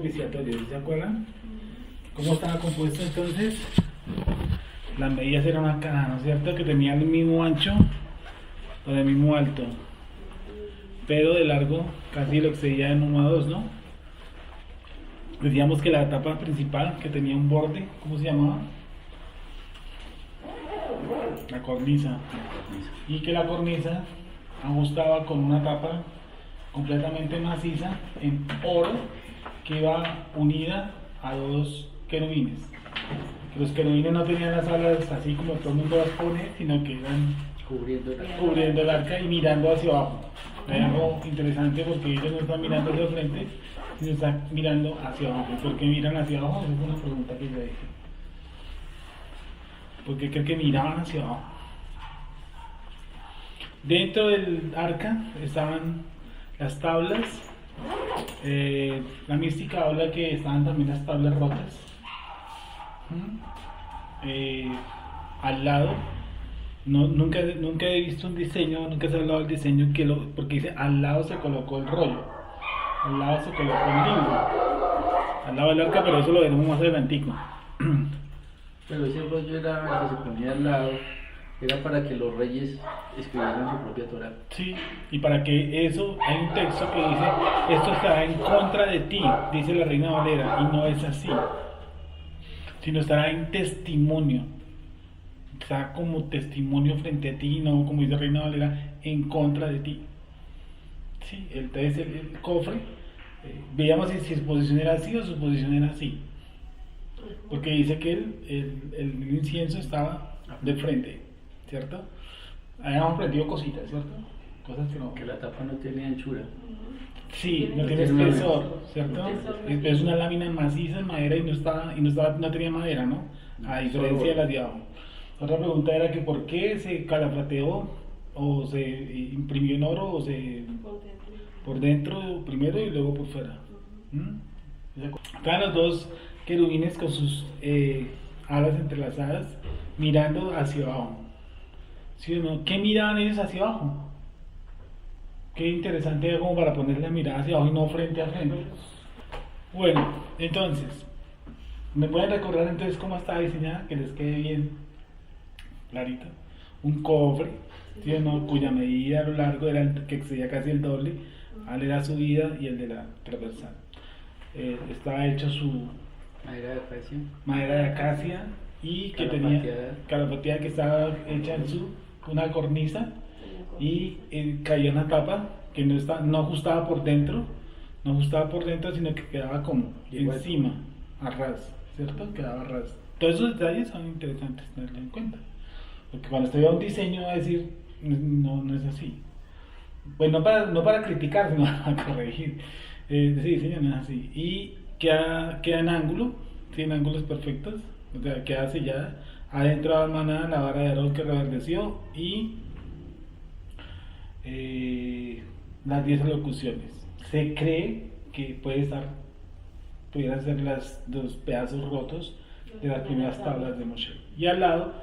propiciatorio, ¿se acuerdan? ¿Cómo estaba compuesto entonces? Las medidas eran acá, ¿no es cierto? Que tenía el mismo ancho o el mismo alto, pero de largo casi lo excedía en 1 a 2, ¿no? Decíamos que la tapa principal, que tenía un borde, ¿cómo se llamaba? La cornisa. Y que la cornisa ajustaba con una tapa completamente maciza en oro que iba unida a 2 querubines. Los querubines no tenían las alas así como todo el mundo las pone, sino que iban cubriendo el arca y mirando hacia abajo. Hay algo interesante porque ellos no están mirando hacia el frente, sino están mirando hacia abajo. ¿Por qué miran hacia abajo? Esa es una pregunta que yo dije. ¿Por qué creen que miraban hacia abajo? Dentro del arca estaban las tablas. La mística habla que estaban también las tablas rotas. Al lado, nunca he visto un diseño, nunca se ha hablado del diseño porque dice al lado se colocó el rollo, al lado se colocó el libro, al lado del arca, pero eso lo veremos más adelantico. Pero ese rollo era que se ponía al lado, era para que los reyes escribieran su propia Torá. Sí, y para que eso, hay un texto que dice, esto estará en contra de ti, dice la Reina Valera, y no es así, sino estará en testimonio, está como testimonio frente a ti, no como dice Reina Valera, en contra de ti. Sí, entonces el cofre, veíamos si su posición era así o su posición era así, porque dice que el incienso estaba de frente, ¿cierto? Habíamos aprendido cositas, ¿cierto? Cosas que no... Que la tapa no tiene anchura. Sí, no tiene espesor, ¿cierto? Es una lámina maciza de madera y no tenía madera, ¿no? A diferencia de las de abajo. Otra pregunta era que por qué se calafateó o se imprimió en oro o se por dentro primero y luego por fuera. Estaban los 2 querubines con sus alas entrelazadas mirando hacia abajo. ¿Sí o no? ¿Qué miraban ellos hacia abajo? Qué interesante era como para poner la mirada hacia abajo y no frente a frente. Bueno, entonces, ¿me pueden recordar entonces cómo estaba diseñada? Que les quede bien clarito. Un cofre, ¿sí o no? Cuya medida a lo largo era que excedía casi el doble al de la subida y el de la transversal. Estaba hecho su madera de acacia y que tenía calafateada, que estaba hecha en una cornisa y caía una tapa que no ajustaba por dentro, sino que quedaba como encima, a ras, ¿cierto? Quedaba a ras. Todos esos detalles son interesantes tenerlo en cuenta, porque cuando usted vea un diseño va a decir, no es así. Pues no para criticar, sino para corregir. Ese diseño no es así. Y queda en ángulo, ¿sí? En ángulos perfectos, o sea, queda sellada. Adentro va hermanada la vara de Aarón que reverdeció y las 10 locuciones. Se cree que pudieran ser los pedazos rotos de las primeras tablas de Moshe. Y al lado,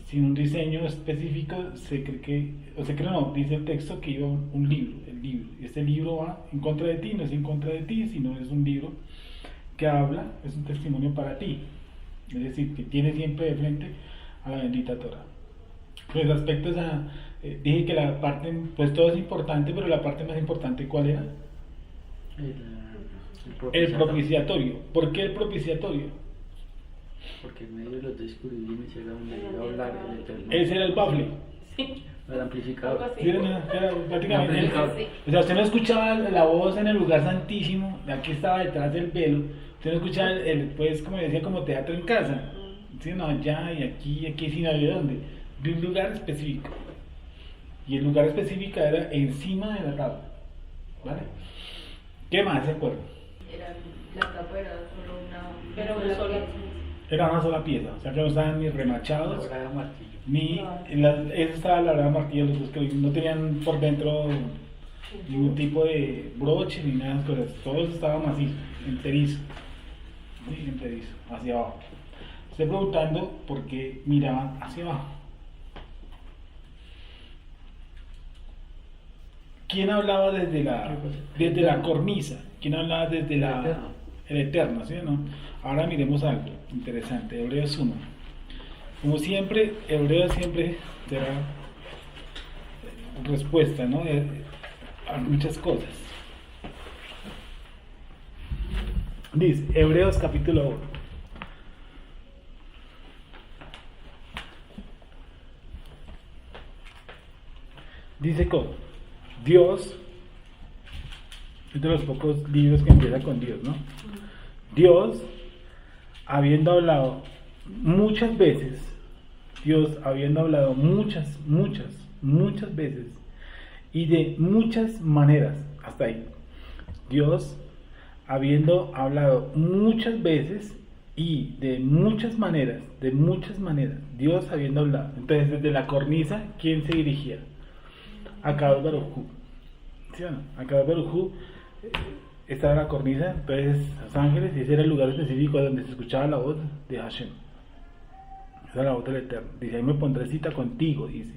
sin un diseño específico, dice el texto que iba un libro, el libro. Y este libro va en contra de ti, no es en contra de ti, sino es un libro que habla, es un testimonio para ti. Es decir, que tiene siempre de frente a la bendita Torah. Pues respecto a dije que la parte, pues todo es importante, pero la parte más importante, ¿cuál era? El propiciatorio. ¿Por qué el propiciatorio? Porque en medio de los 2 querubines era donde iba a hablar el Eterno. Ese era el bafle. El amplificador. Sí, era prácticamente. O sea, usted no escuchaba la voz en el lugar santísimo, aquí estaba detrás del velo. Usted no escuchaba pues como decía, como teatro en casa. Sí, no, allá y aquí, sino de dónde. De un lugar específico. Y el lugar específico era encima de la tabla. ¿Vale? ¿Qué más se acuerdan? La tapa era solo Era una sola pieza, o sea que no estaban ni remachados, Labrada a martillo. ni esa estaba labrada a martillo, los dos que no tenían por dentro ningún tipo de broche ni nada de cosas, todo estaba macizo, enterizo, ¿sí? Enterizo, hacia abajo. Estoy preguntando por qué miraban hacia abajo. ¿Quién hablaba desde la cornisa? ¿Quién hablaba desde la el Eterno, ¿sí o no? Ahora miremos algo interesante, Hebreos 1. Como siempre, Hebreos siempre será respuesta, ¿no? A muchas cosas. Dice, Hebreos capítulo 1. Dice como, Dios, es de los pocos libros que empieza con Dios, ¿no? Dios, habiendo hablado muchas veces, muchas veces, y de muchas maneras, hasta ahí. Dios, habiendo hablado muchas veces y de muchas maneras, Dios habiendo hablado. Entonces, desde la cornisa, ¿quién se dirigía? Akadosh Baruj Hu. ¿Sí o no? Akadosh Baruj Hu estaba en la cornisa, entonces los ángeles, y ese era el lugar específico donde se escuchaba la voz de Hashem. Esa es la voz del Eterno. Dice, ahí me pondré cita contigo, dice.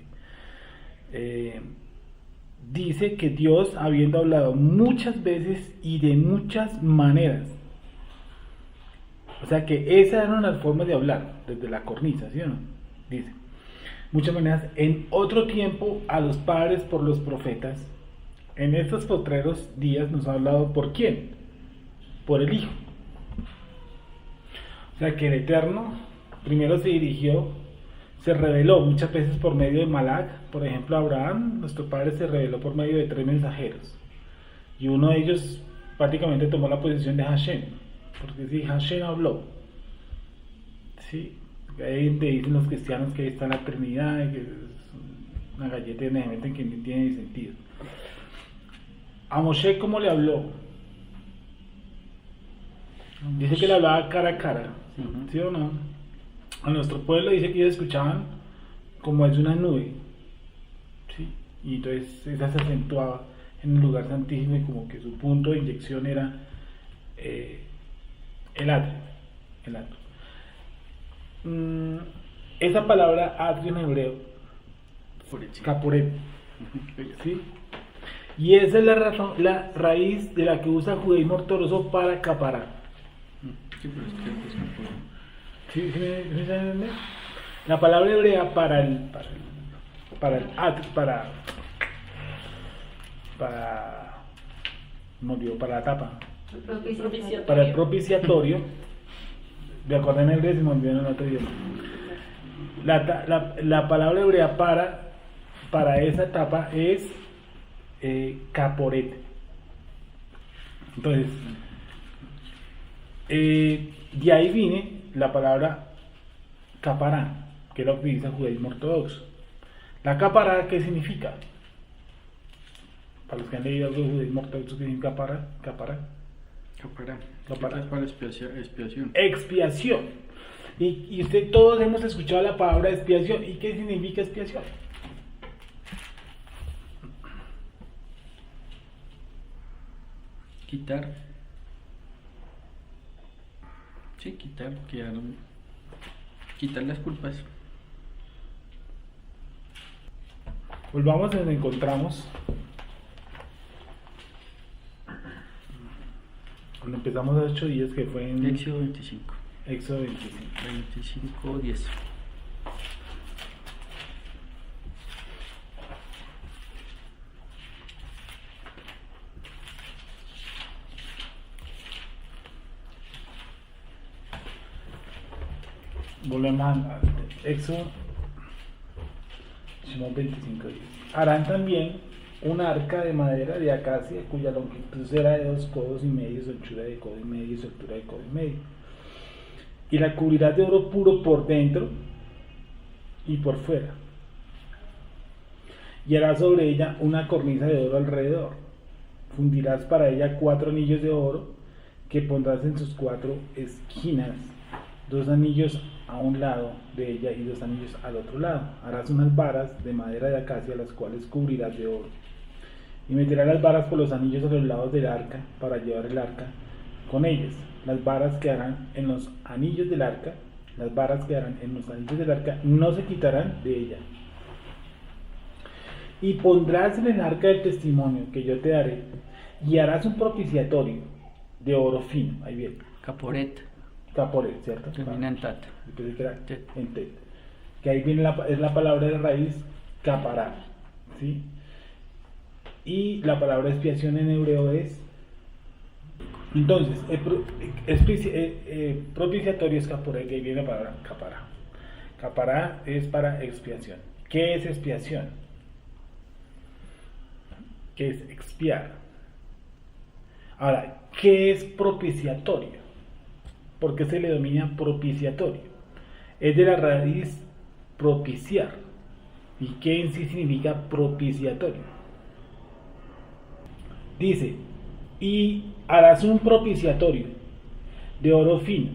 Dice que Dios, habiendo hablado muchas veces y de muchas maneras. O sea que esas eran las formas de hablar, desde la cornisa, ¿sí o no? Dice, muchas maneras, en otro tiempo a los padres por los profetas. En estos postreros días nos ha hablado ¿por quién? Por el Hijo. O sea que el Eterno primero se dirigió, se reveló muchas veces por medio de Malak. Por ejemplo, Abraham, nuestro padre, se reveló por medio de 3 mensajeros. Y uno de ellos prácticamente tomó la posición de Hashem. Porque si Hashem habló, ¿sí? Ahí dicen los cristianos que ahí está la Trinidad, y que es una galleta de Nehemiah que no tiene sentido. A Moshe, ¿cómo le habló? Dice que le hablaba cara a cara, ¿sí o no? A nuestro pueblo dice que ellos escuchaban como es una nube, ¿sí? Y entonces esa se acentuaba en el lugar santísimo y como que su punto de inyección era el atrio. Esa palabra atrio en hebreo, caporet, ¿sí? Y esa es la raíz de la que usa el judaísmo ortodoxo para caparar. Sí, pero es que es caporet. ¿Sí me entiende? La palabra hebrea para la tapa, para el propiciatorio, de acuerdo en hebreo, se me olvidó en el otro idioma. La palabra hebrea para esa tapa es caporet. Entonces, de ahí viene la palabra capará, que es lo que dice el judaísmo ortodoxo. La capará, ¿qué significa? Para los que han leído algo de judaísmo ortodoxo, ¿qué significa capará? Para expiación. Expiación. Y todos hemos escuchado la palabra expiación. ¿Y qué significa expiación? Quitar. Sí, quitar las culpas. Volvamos a donde encontramos. Cuando empezamos hace 8 días, que fue en Éxodo 25. Éxodo 25. 25:10. Volvemos a Éxodo 25:10. Harán también un arca de madera de acacia cuya longitud será de 2 codos y medio, su anchura de codo y medio y su altura de codo y medio. Y la cubrirás de oro puro por dentro y por fuera. Y harás sobre ella una cornisa de oro alrededor. Fundirás para ella 4 anillos de oro que pondrás en sus 4 esquinas, 2 anillos a un lado de ella y 2 anillos al otro lado. Harás unas varas de madera de acacia, las cuales cubrirás de oro. Y meterás las varas por los anillos a los lados del arca para llevar el arca con ellas. Las varas quedarán en los anillos del arca. No se quitarán de ella. Y pondrás en el arca del testimonio que yo te daré, y harás un propiciatorio. de oro fino, ahí viene, Caporet, caporet, ¿cierto? termina en tat. Yo pensé que era Tet. en tet. Que ahí viene es la palabra de raíz capará, ¿sí? Y la palabra expiación en hebreo es. Entonces, propiciatorio es caporet, que ahí viene la palabra capará. Capará es para expiación. ¿Qué es expiación? ¿Qué es expiar? Ahora, ¿qué es propiciatorio? ¿Por qué se le denomina propiciatorio? Es de la raíz propiciar. ¿Y qué en sí significa propiciatorio? Dice, y harás un propiciatorio de oro fino.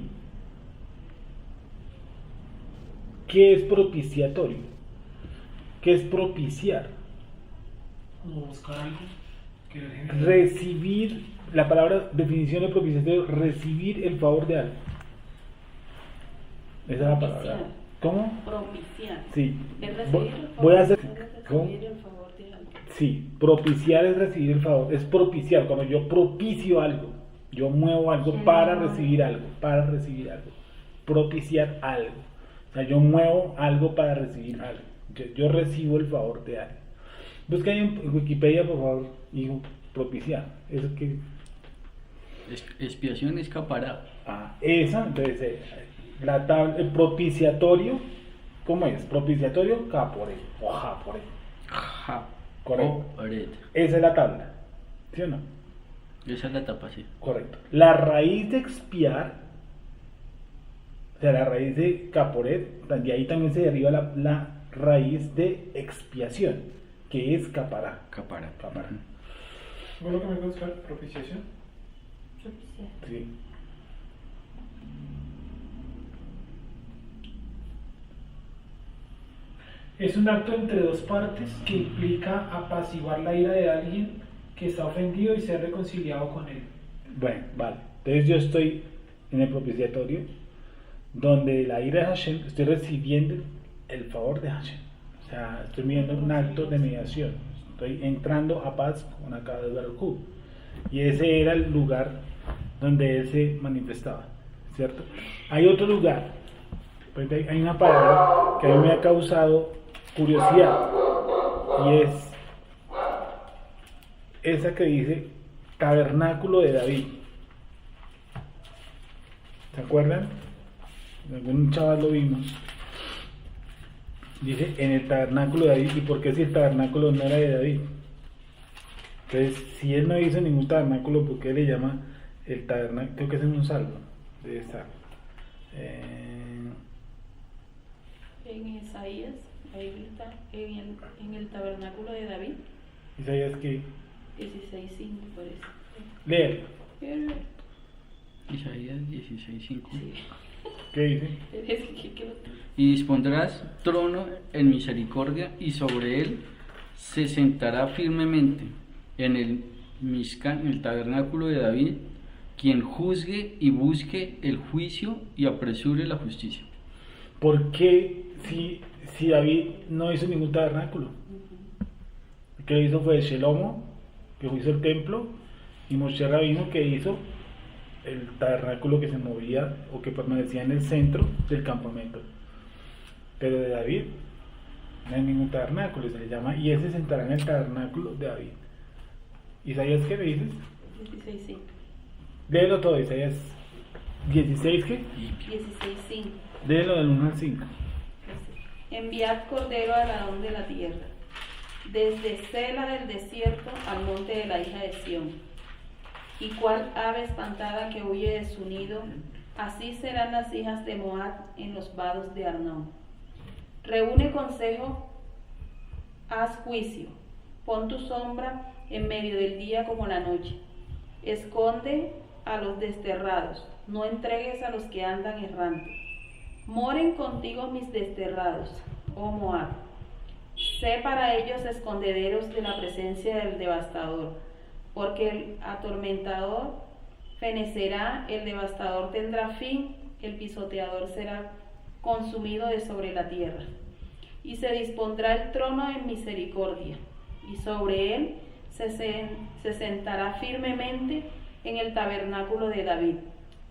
¿Qué es propiciatorio? ¿Qué es propiciar? Como buscar algo que la gente... Recibir, la palabra definición de propiciatorio, recibir el favor de algo. Esa es la palabra. Propiciar. ¿Cómo? Propiciar. Sí. Es recibir el favor, Voy a hacer. es ¿Cómo? recibir el favor de algo. Sí, propiciar es recibir el favor, es propiciar, cuando yo propicio algo, yo muevo algo para recibir algo, propiciar algo, o sea, yo muevo algo para recibir algo, yo recibo el favor de algo. Busca ahí en Wikipedia, por favor, hijo, propiciar, eso que... Expiación es capará. Esa, entonces, la tabla, el propiciatorio, ¿cómo es? Propiciatorio, capore, o japore. Ja. Correcto. Caporet. Esa es la tabla, ¿sí o no? Esa es la tapa, sí. Correcto. La raíz de expiar, o sea, la raíz de caporet, de ahí también se deriva la raíz de expiación, que es capará. Capará. Capará. ¿Vos lo que me gusta buscar? ¿Propiciación? Propiciar. Sí. Es un acto entre dos partes que implica apaciguar la ira de alguien que está ofendido y ser reconciliado con él. Bueno, vale. Entonces yo estoy en el propiciatorio, donde la ira de Hashem, estoy recibiendo el favor de Hashem. O sea, estoy viendo un acto de mediación. Estoy entrando a paz con Akadosh Baruj Hu. Y ese era el lugar donde él se manifestaba, ¿cierto? Hay otro lugar, pues hay una palabra que a mí me ha causado curiosidad, y es esa que dice tabernáculo de David. ¿Se acuerdan? Algún chaval lo vimos. Dice en el tabernáculo de David. ¿Y por qué si el tabernáculo no era de David? Entonces, si él no hizo ningún tabernáculo, ¿por qué le llama el tabernáculo? Creo que es en un salmo. Debe estar. En Isaías, ahí está, en el tabernáculo de David, Isaías que 16:5 parece. léelo. Pero, Isaías 16:5. sí. ¿Qué dice? Es que lo tengo. Y dispondrás trono en misericordia, y sobre él se sentará firmemente en el Mishkan, en el tabernáculo de David, quien juzgue y busque el juicio y apresure la justicia. ¿Por qué si David no hizo ningún tabernáculo? El que hizo fue Shelomo, que hizo el templo, y Moshe Rabino, que hizo el tabernáculo que se movía o que permanecía en el centro del campamento. Pero de David no hay ningún tabernáculo, se le llama, y él se sentará en el tabernáculo de David. ¿Isaías qué me dices? 16:5. Léelo todo, Isaías 16, ¿qué? 16:5. Léelo del 1 al 5. Enviad cordero al Adón de la tierra, desde Sela del desierto al monte de la hija de Sión. Y cual ave espantada que huye de su nido, así serán las hijas de Moab en los vados de Arnón. Reúne consejo, haz juicio, pon tu sombra en medio del día como la noche. Esconde a los desterrados, no entregues a los que andan errantes. Moren contigo mis desterrados, oh Moab. Sé para ellos escondederos de la presencia del devastador, porque el atormentador fenecerá, el devastador tendrá fin, el pisoteador será consumido de sobre la tierra. Y se dispondrá el trono en misericordia, y sobre él se sentará firmemente en el tabernáculo de David,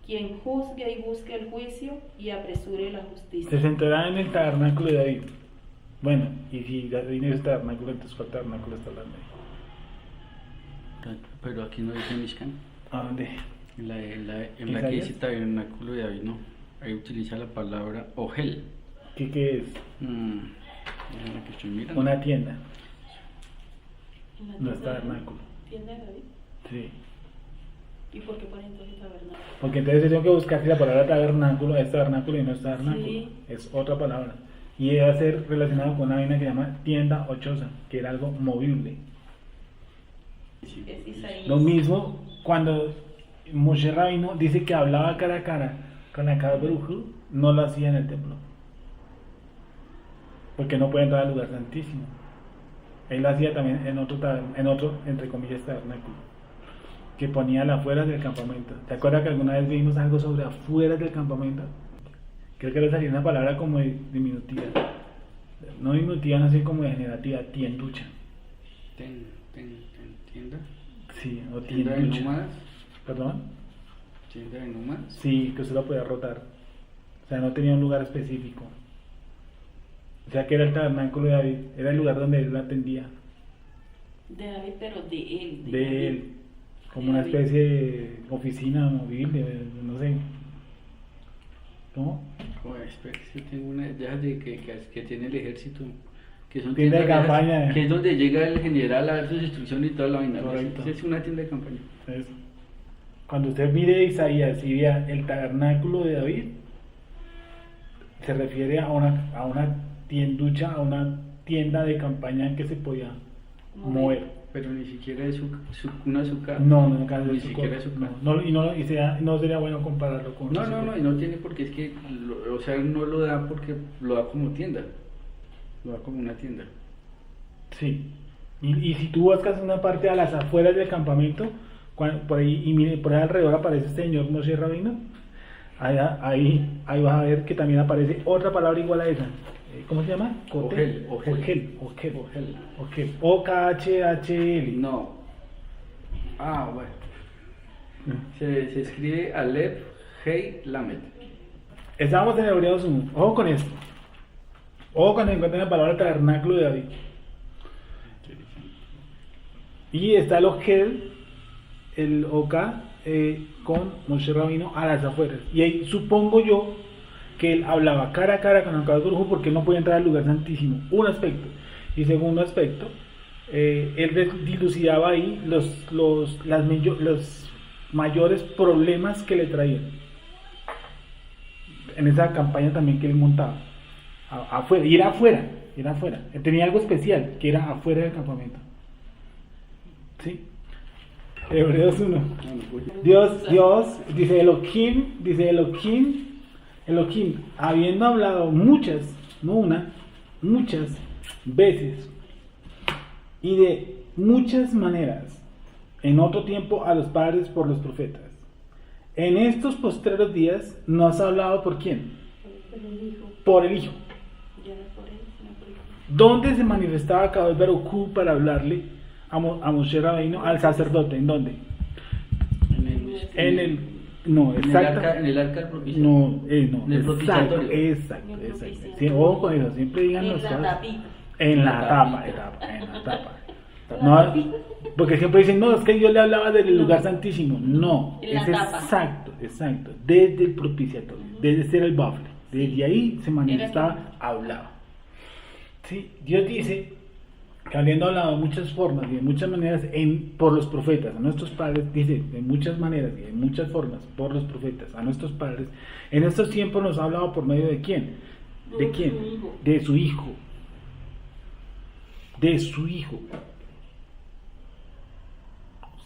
quien juzgue y busque el juicio y apresure la Se justicia. sentará en el tabernáculo de David. Bueno, y si David es el tabernáculo, entonces ¿cuál tabernáculo está hablando ahí? Pero aquí no dice Mishkan. ¿A dónde? En la que ¿Isaías? dice tabernáculo de David, no. Ahí utiliza la palabra Ogel. ¿Qué es? Es la que estoy mirando. Una tienda. ¿En la No tienda es de tabernáculo. ¿Tienda de David? Sí. ¿Y por qué pone entonces tabernáculo? Porque entonces yo tengo que buscar si la palabra tabernáculo es tabernáculo y no es tabernáculo. Sí. Es otra palabra. Y debe ser relacionado con una vaina que se llama tienda o choza, que era algo movible. Es Isaías. Lo mismo cuando Moshe Rabino dice que hablaba cara a cara con Akadosh Baruj Hu, no lo hacía en el templo. Porque no puede entrar al lugar santísimo. Él lo hacía también en otro, entre comillas, tabernáculo, que ponía a las afueras del campamento. ¿Te acuerdas que alguna vez vimos algo sobre afueras del campamento? Creo que le salía una palabra como de diminutiva. No diminutiva, no sé, como de generativa, tienducha. Tienda. Sí, o Tienda de tienducha. nómadas. ¿Perdón? Tienda de nómadas. Sí, que usted lo podía rotar. O sea, no tenía un lugar específico. O sea, que era el tabernáculo de David. Era el lugar donde él lo atendía. De David, pero de él. De David. él. Como De una David. especie de oficina movible, no sé. ¿Cómo? Joder, espera, que yo tengo una idea de que tiene el ejército. Que son Tienda de tiendas campaña. que es donde llega el general a dar sus instrucciones y toda la vaina. Correcto. Es una tienda de campaña. Eso. Cuando usted mire Isaías y vea el tabernáculo de David, se refiere a una tienducha, a una tienda de campaña que se podía mover. Pero ni siquiera es una azúcar. No, nunca Ni es su siquiera cosa. es su No, no sería bueno compararlo con No, su no, no, cosa. y no tiene porque es que, o sea, no lo da porque lo da como tienda. Lo da como una tienda. Sí. Y si tú buscas una parte a las afueras del campamento, por ahí, y mire, por ahí alrededor aparece este señor Moshe Rabino, ahí vas a ver que también aparece otra palabra igual a esa. ¿Cómo se llama? Ogel. Ogel. O-K-H-H-L. No. Ah, bueno. Se escribe Aleph, Hei, Lamed. Estábamos en Hebreos 1. Ojo con esto. Ojo cuando encuentren la palabra tabernáculo de David. Y está el Ogel, el OK, con Moshe Rabino a las afueras. Y ahí supongo yo que él hablaba cara a cara con Akadosh Baruj Hu porque no podía entrar al lugar santísimo. Un aspecto. Y segundo aspecto, él dilucidaba ahí los mayores problemas que le traían. En esa campaña también que él montaba. Afuera, y era afuera. Tenía algo especial, que era afuera del campamento. ¿Sí? Hebreos 1. Dios, dice Elohim, habiendo hablado muchas, no una, muchas veces y de muchas maneras, en otro tiempo a los padres por los profetas. En estos postreros días nos ha hablado por quién? Por el Hijo. Ya no es por él, sino por él. ¿Dónde se manifestaba Akadosh Baruj Hu para hablarle a Moshe Rabbeinu, al sacerdote? ¿En dónde? En el arca del propiciatorio. No, En el propiciatorio. exacto. En el propiciatorio. Sí, ojo con eso, siempre digan En las la cosas. tapita. En la tapa. No, porque siempre dicen, no, es que yo le hablaba del lugar santísimo. No, En la es tapa. exacto. Desde el propiciatorio, desde ser el bafle. Desde ahí se manifestaba, hablaba. Sí, Dios dice que habiendo hablado de muchas formas y de muchas maneras por los profetas, a nuestros padres, dice de muchas maneras y de muchas formas por los profetas, a nuestros padres, en estos tiempos nos ha hablado por medio de quién? ¿De quién? De su Hijo. De su Hijo.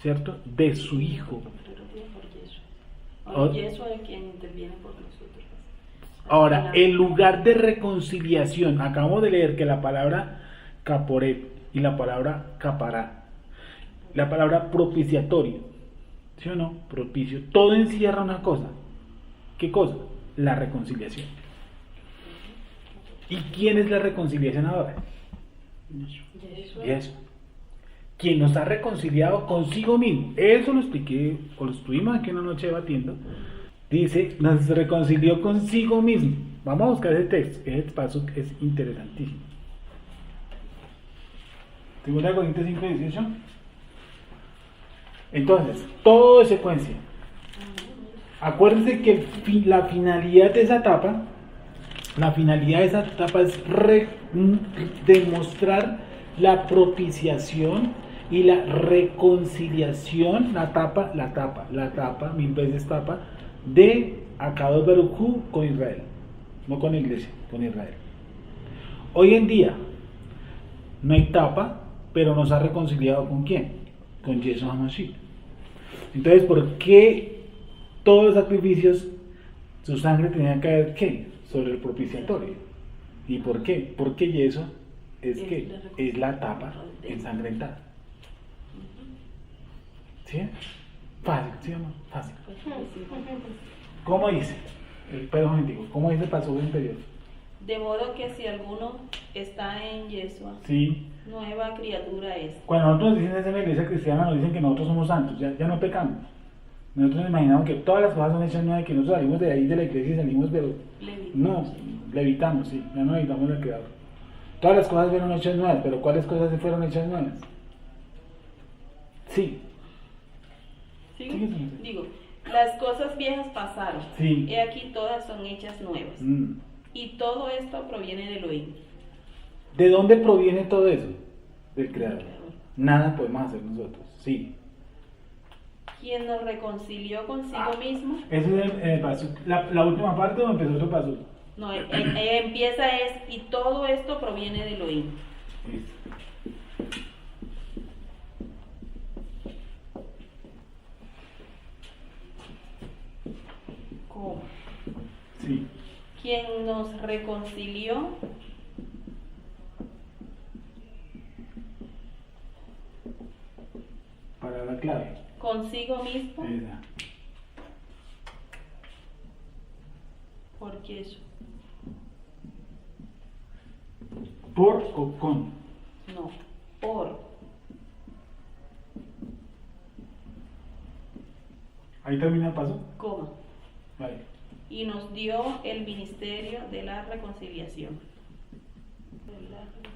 ¿Cierto? De su Hijo. Ahora, Yeshua es quien interviene por nosotros. Ahora, el lugar de reconciliación, acabamos de leer que la palabra caporet y la palabra capará, la palabra propiciatorio, ¿sí o no? Propicio, todo encierra una cosa. ¿Qué cosa? La reconciliación. ¿Y quién es la reconciliación ahora? Yeshua. Yeshua. quien nos ha reconciliado consigo mismo. Eso lo expliqué, o lo estuvimos aquí una noche debatiendo. Dice, nos reconcilió consigo mismo. Vamos a buscar ese texto, ese paso es interesantísimo. 2 Corintios 5:18. Entonces, todo es secuencia. Acuérdense que la finalidad de esa etapa es demostrar la propiciación y la reconciliación, la etapa, 1000 veces etapa, de Akadosh Baruj Hu con Israel, no con la iglesia, con Israel. Hoy en día no hay etapa, pero nos ha reconciliado ¿con quién? Con Yeshua HaMashiach. Entonces, ¿por qué todos los sacrificios, su sangre tenía que haber ¿qué? Sobre el propiciatorio? ¿Y por qué? Porque Yeshua es la etapa ensangrentada. ¿Sí? Fácil, ¿sí o no? Fácil. ¿Cómo dice? Perdón, digo, ¿cómo dice el pasaje anterior? De modo que si alguno está en Yeshua, Sí. nueva criatura es. Cuando nosotros dicen eso en la iglesia cristiana, nos dicen que nosotros somos santos, ya no pecamos. Nosotros nos imaginamos que todas las cosas son hechas nuevas, que nosotros salimos de ahí de la iglesia y salimos, pero no, levitamos, sí, ya no levitamos el Creador. Todas las cosas fueron hechas nuevas, pero ¿cuáles cosas se fueron hechas nuevas? Sí. ¿Sí? Sí. Digo, las cosas viejas pasaron. Sí. He aquí todas son hechas nuevas. Y todo esto proviene de Elohim. ¿De dónde proviene todo eso? Del Creador. Nada podemos hacer nosotros, sí. Quien nos reconcilió consigo mismo. Eso es el paso. La última parte donde empezó otro paso. No, empieza y todo esto proviene de Elohim. ¿Cómo? Sí. Quien nos reconcilió Para la clave. consigo mismo. Esa. Porque eso. ¿Por o con? No, por. Ahí termina el paso. Coma. Vale. Y nos dio el ministerio de la reconciliación.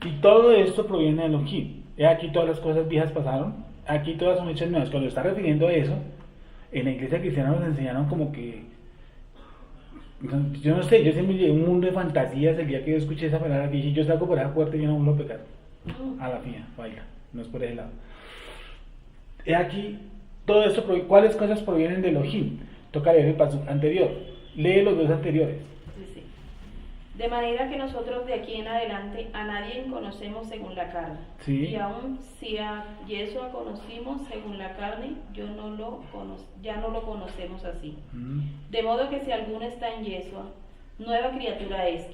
Y todo esto proviene de Elohim. Aquí todas las cosas viejas pasaron, aquí todas son hechas nuevas. Cuando está refiriendo a eso, en la iglesia cristiana nos enseñaron como que, yo no sé, yo siempre llegué a un mundo de fantasías el día que yo escuché esa palabra que dije, yo salgo por esa puerta y yo no vuelvo a pecar. A la fija, baila, no es por ese lado. Aquí, todo esto, ¿cuáles cosas provienen de Elohim? Toca leer el paso anterior, lee los dos anteriores. Dice, de manera que nosotros de aquí en adelante a nadie conocemos según la carne. Sí. Y aun si a Yeshua conocimos según la carne, ya no lo conocemos así. De modo que si alguno está en Yeshua, nueva criatura es.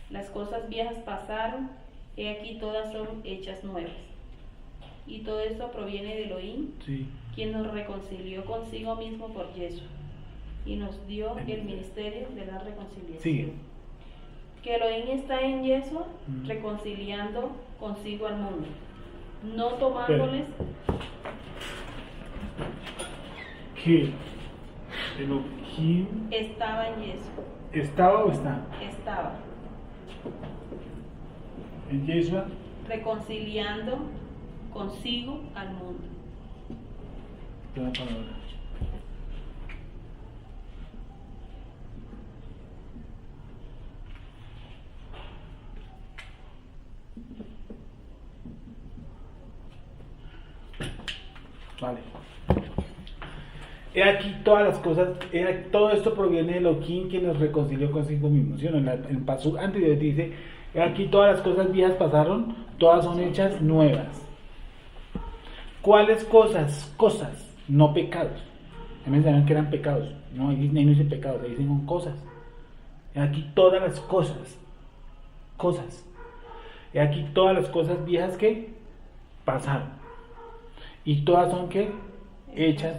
Las cosas viejas pasaron, he aquí todas son hechas nuevas. Y todo esto proviene de Elohim, Sí. quien nos reconcilió consigo mismo por Yeshua y nos dio el ministerio de la reconciliación. Sigue. Que Elohim está en Yeshua reconciliando consigo al mundo, no tomándoles Que Elohim estaba en Yeshua, estaba o está estaba en Yeshua. reconciliando consigo al mundo. Toda palabra. Vale. He aquí todas las cosas, todo esto proviene de Elohim quien nos reconcilió consigo mismo. ¿Sí o no? En el paso anterior dice, he aquí todas las cosas viejas pasaron, todas son hechas nuevas. ¿Cuáles cosas? Cosas, no pecados. A mí me enseñaron que eran pecados. No, ahí no dice pecados, ahí dicen cosas. He aquí todas las cosas. Cosas. He aquí todas las cosas viejas que pasaron. Y todas son que hechas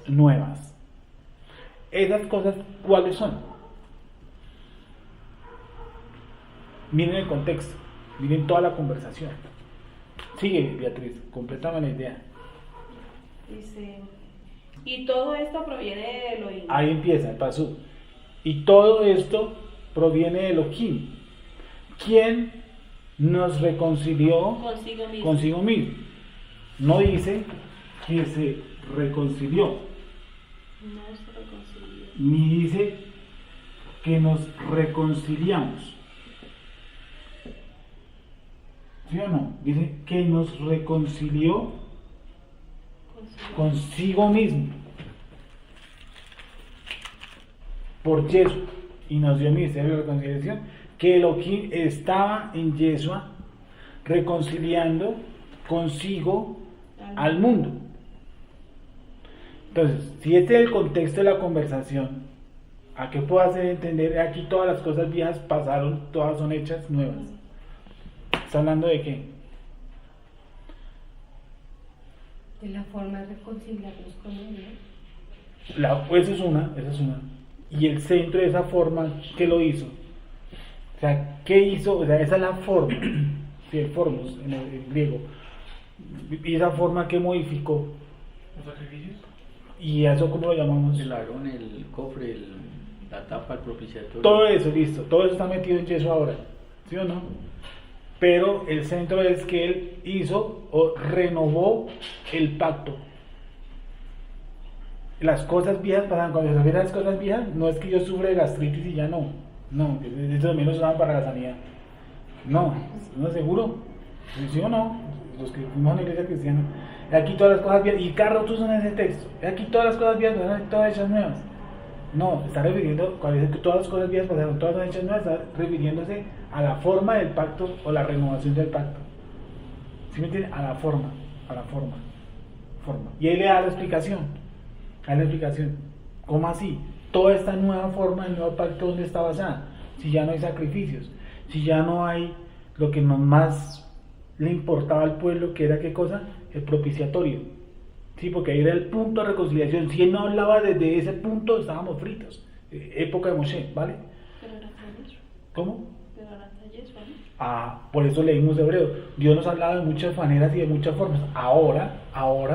nuevas. Esas cosas, ¿cuáles son? Miren el contexto, miren toda la conversación. Sigue, Beatriz, complétame la idea. Dice, y todo esto proviene de Elohim. Ahí empieza el pasú. Y todo esto proviene de Elohim, quien nos reconcilió consigo mismo. No dice que se reconcilió, No se reconcilió. ni dice que nos reconciliamos. ¿Sí o no? Dice que nos reconcilió consigo mismo por Yeshua y nos dio el ministerio de reconciliación, que Elohim estaba en Yeshua reconciliando consigo al mundo. Entonces, si este es el contexto de la conversación, ¿a qué puedo hacer entender? Aquí todas las cosas viejas pasaron, todas son hechas nuevas. ¿Está hablando de qué? De la forma de reconciliarnos con él, Esa es una. Y el centro de esa forma, ¿qué lo hizo? O sea, ¿qué hizo? O sea, esa es la forma, sí, el formos en el griego. Y esa forma que modificó. ¿Los sacrificios? ¿Y eso cómo lo llamamos? El arón, el cofre, la tapa, el propiciatorio. Todo eso, listo. Todo eso está metido en Yeshua ahora. ¿Sí o no? Pero el centro es que él hizo o renovó el pacto. Las cosas viejas pasan. Cuando se refiere a las cosas viejas, no es que yo sufra de gastritis y ya no. No, eso también lo usaban para la sanidad. No, no seguro. ¿Sí o no? Los que fuimos a una iglesia cristiana. Aquí todas las cosas viejas, y cada tú son ese texto. Aquí todas las cosas viejas pasaron, todas hechas nuevas. No, está refiriendo, cuando dice que todas las cosas viejas pasaron, todas son hechas nuevas, está refiriéndose a la forma del pacto o la renovación del pacto. ¿Sí me entienden? A la forma. Y ahí le da la explicación. ¿Cómo así? Toda esta nueva forma del nuevo pacto, ¿dónde está basada? Si ya no hay sacrificios, si ya no hay lo que más le importaba al pueblo, que era ¿qué cosa? El propiciatorio. Sí, porque ahí era el punto de reconciliación. Si él no hablaba desde ese punto, estábamos fritos. Época de Moshe, ¿vale? Pero era hasta Yeshua. ¿Cómo? Pero era hasta Yeshua, ¿no? Por eso leímos Hebreo. Dios nos ha hablado de muchas maneras y de muchas formas. Ahora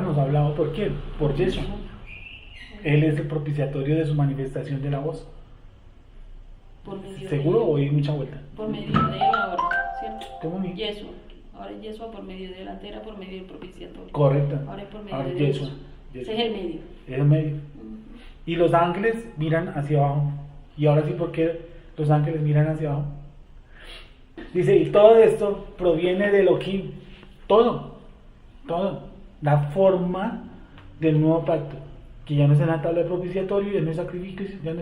nos ha hablado ¿por quién? Por Yeshua. Él es el propiciatorio de su manifestación de la voz. Por medio ¿Seguro de o oí mucha vuelta? Por medio de él ahora, ¿cierto? ¿Cómo ni? Yeshua. Ahora es Yeshua por medio de él, antes era por medio del propiciatorio. Correcto. Ahora es por medio Ahora de Yeshua. Dios. Ese es el medio. Es el medio. Ujú. Y los ángeles miran hacia abajo. Y ahora sí, ¿por qué los ángeles miran hacia abajo? Dice, y todo esto proviene de Elohim. Todo. La forma del nuevo pacto. Que ya no es en la tabla de propiciatorio, ya no es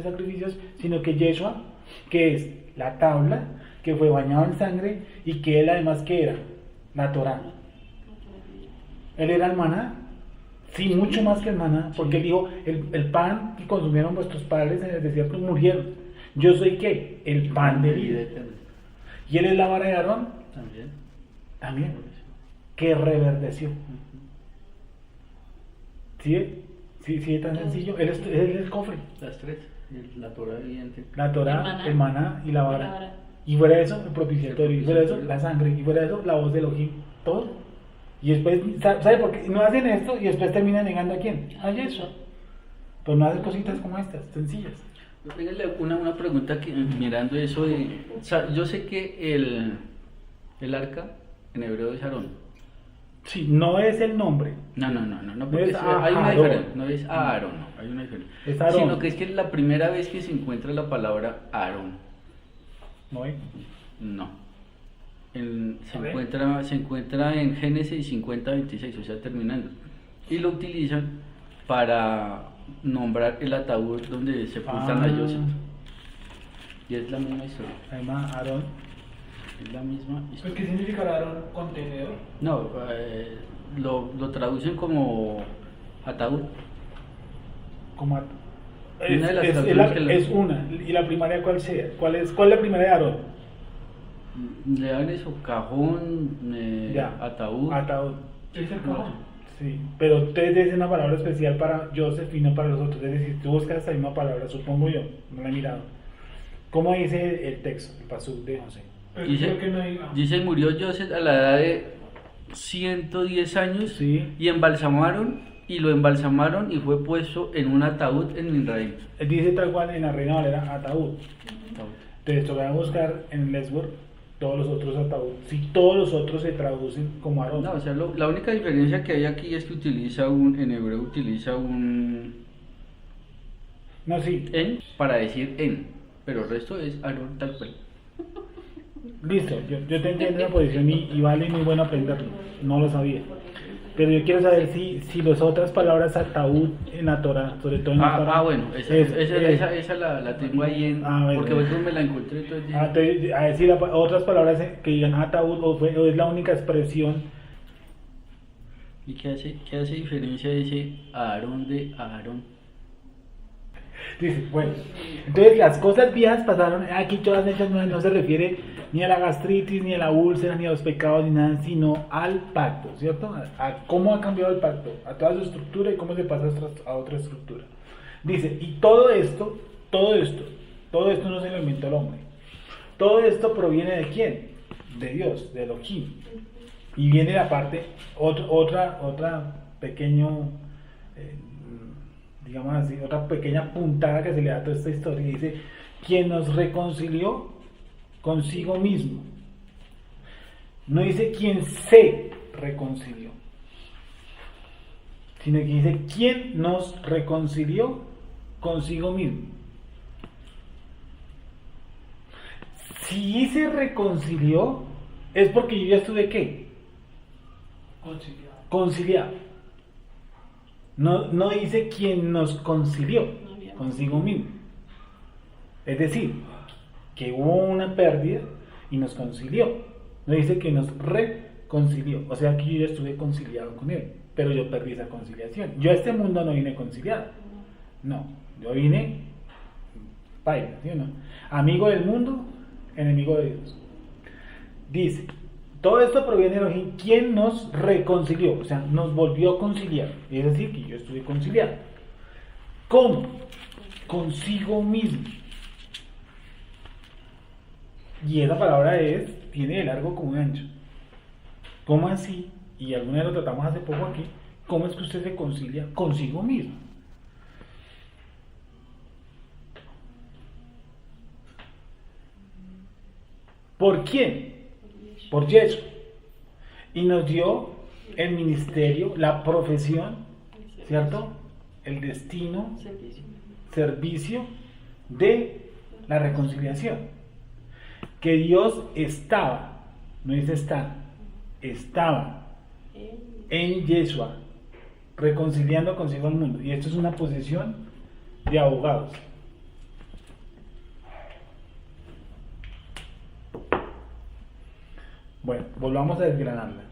sacrificios, sino que Yeshua, que es la tabla, que fue bañado en sangre, y que él además, ¿qué era? La Torá. Él era el maná. Sí, mucho más que el maná, porque él dijo, el pan que consumieron vuestros padres en el desierto murieron. Yo soy ¿qué? El pan de vida. Y él es la vara de Aarón. También. Que reverdeció. ¿Sí? Sí, tan sencillo. Él es el cofre. Las tres. La Torah evidente. La Torá, el maná y la vara. La vara. Y fuera de eso, el propiciatorio. Y fuera de eso, la sangre. Y fuera de eso, la voz de Elohim. Todo. Y después, ¿sabe por qué? No hacen esto y después terminan negando a quién? A Yeshua. Pero no hacen cositas como estas, sencillas. Dígale una pregunta que mirando eso de... O sea, yo sé que el arca en hebreo es Aarón. Sí, no es el nombre. No, No porque es hay una Aarón. diferencia. No es Aarón, no, hay una diferencia. Es Aarón. Sino que es que la primera vez que se encuentra la palabra Aarón, ¿No es? no. A ver. Se encuentra en Génesis 50:26, o sea, terminando. Y lo utilizan para nombrar el ataúd donde sepultan a Joseph. Y es la misma historia. Además, Aarón. Es la misma Pues, historia. ¿qué significará un contenedor? No, lo traducen como ataúd. Como Una de las traducciones que le- es una. ¿Y la primaria cuál sea? ¿Cuál es la primaria de Aarón? Le dan eso, cajón, Ya. ataúd. Ataúd. Es el cajón. Sí, pero ustedes dicen una palabra especial para Joseph y no para los otros. Es decir, tú buscas esa misma palabra, supongo yo, no la he mirado. ¿Cómo dice el texto, el pasú de José? Pero Dice, creo que no diga. dice, murió Joseph a la edad de 110 años Sí. y lo embalsamaron y fue puesto en un ataúd en Israel. Dice tal cual en la Reina Valera, ataúd. Entonces toca buscar en Lesbos todos los otros ataúd. Si todos los otros se traducen como Aarón. No, o sea, la única diferencia que hay aquí es que en hebreo utiliza un No, sí. en para decir en, pero el resto es Aarón tal cual. Listo, yo te entiendo la posición y vale muy bueno aprenderlo. No lo sabía. Pero yo quiero saber si las otras palabras ataúd en la Torah, sobre todo en la Torah. Bueno, esa la tengo ahí Bueno. porque luego me la encontré entonces. Entonces, a decir otras palabras que digan ataúd o es la única expresión. ¿Y qué hace diferencia ese Aarón de Aarón? Dice, bueno, entonces las cosas viejas pasaron, aquí todas hechas nuevas, no se refiere ni a la gastritis, ni a la úlcera, ni a los pecados, ni nada, sino al pacto, ¿cierto? A cómo ha cambiado el pacto, a toda su estructura y cómo se pasa a otra estructura. Dice, y todo esto no se lo inventó el hombre. Todo esto proviene de quién? De Dios, de Elohim. Y viene la parte, otra pequeño... digamos así, otra pequeña puntada que se le da a toda esta historia. Dice, quien nos reconcilió consigo mismo. No dice quien se reconcilió, sino que dice quien nos reconcilió consigo mismo. Si se reconcilió, es porque yo ya estuve ¿qué? Conciliado. No dice quien nos concilió consigo mismo. Es decir, que hubo una pérdida y nos concilió. No dice que nos reconcilió. O sea que yo ya estuve conciliado con él, pero yo perdí esa conciliación. Yo a este mundo no vine conciliado. No, yo vine paila, ¿sí o no? Amigo del mundo, enemigo de Dios. Dice, todo esto proviene de Elohim, quien nos reconcilió, o sea, nos volvió a conciliar. Es decir, que yo estuve conciliado. ¿Cómo? Consigo mismo. Y esa palabra tiene de largo como de ancho. ¿Cómo así? Y alguna vez lo tratamos hace poco aquí. ¿Cómo es que usted se concilia consigo mismo? ¿Por quién? Por Yeshua. Y nos dio el ministerio, la profesión, ¿cierto? El destino, servicio de la reconciliación. Que Dios estaba, no dice estar, estaba en Yeshua, reconciliando consigo al mundo. Y esto es una posición de abogados. Bueno, volvamos a desgranarla.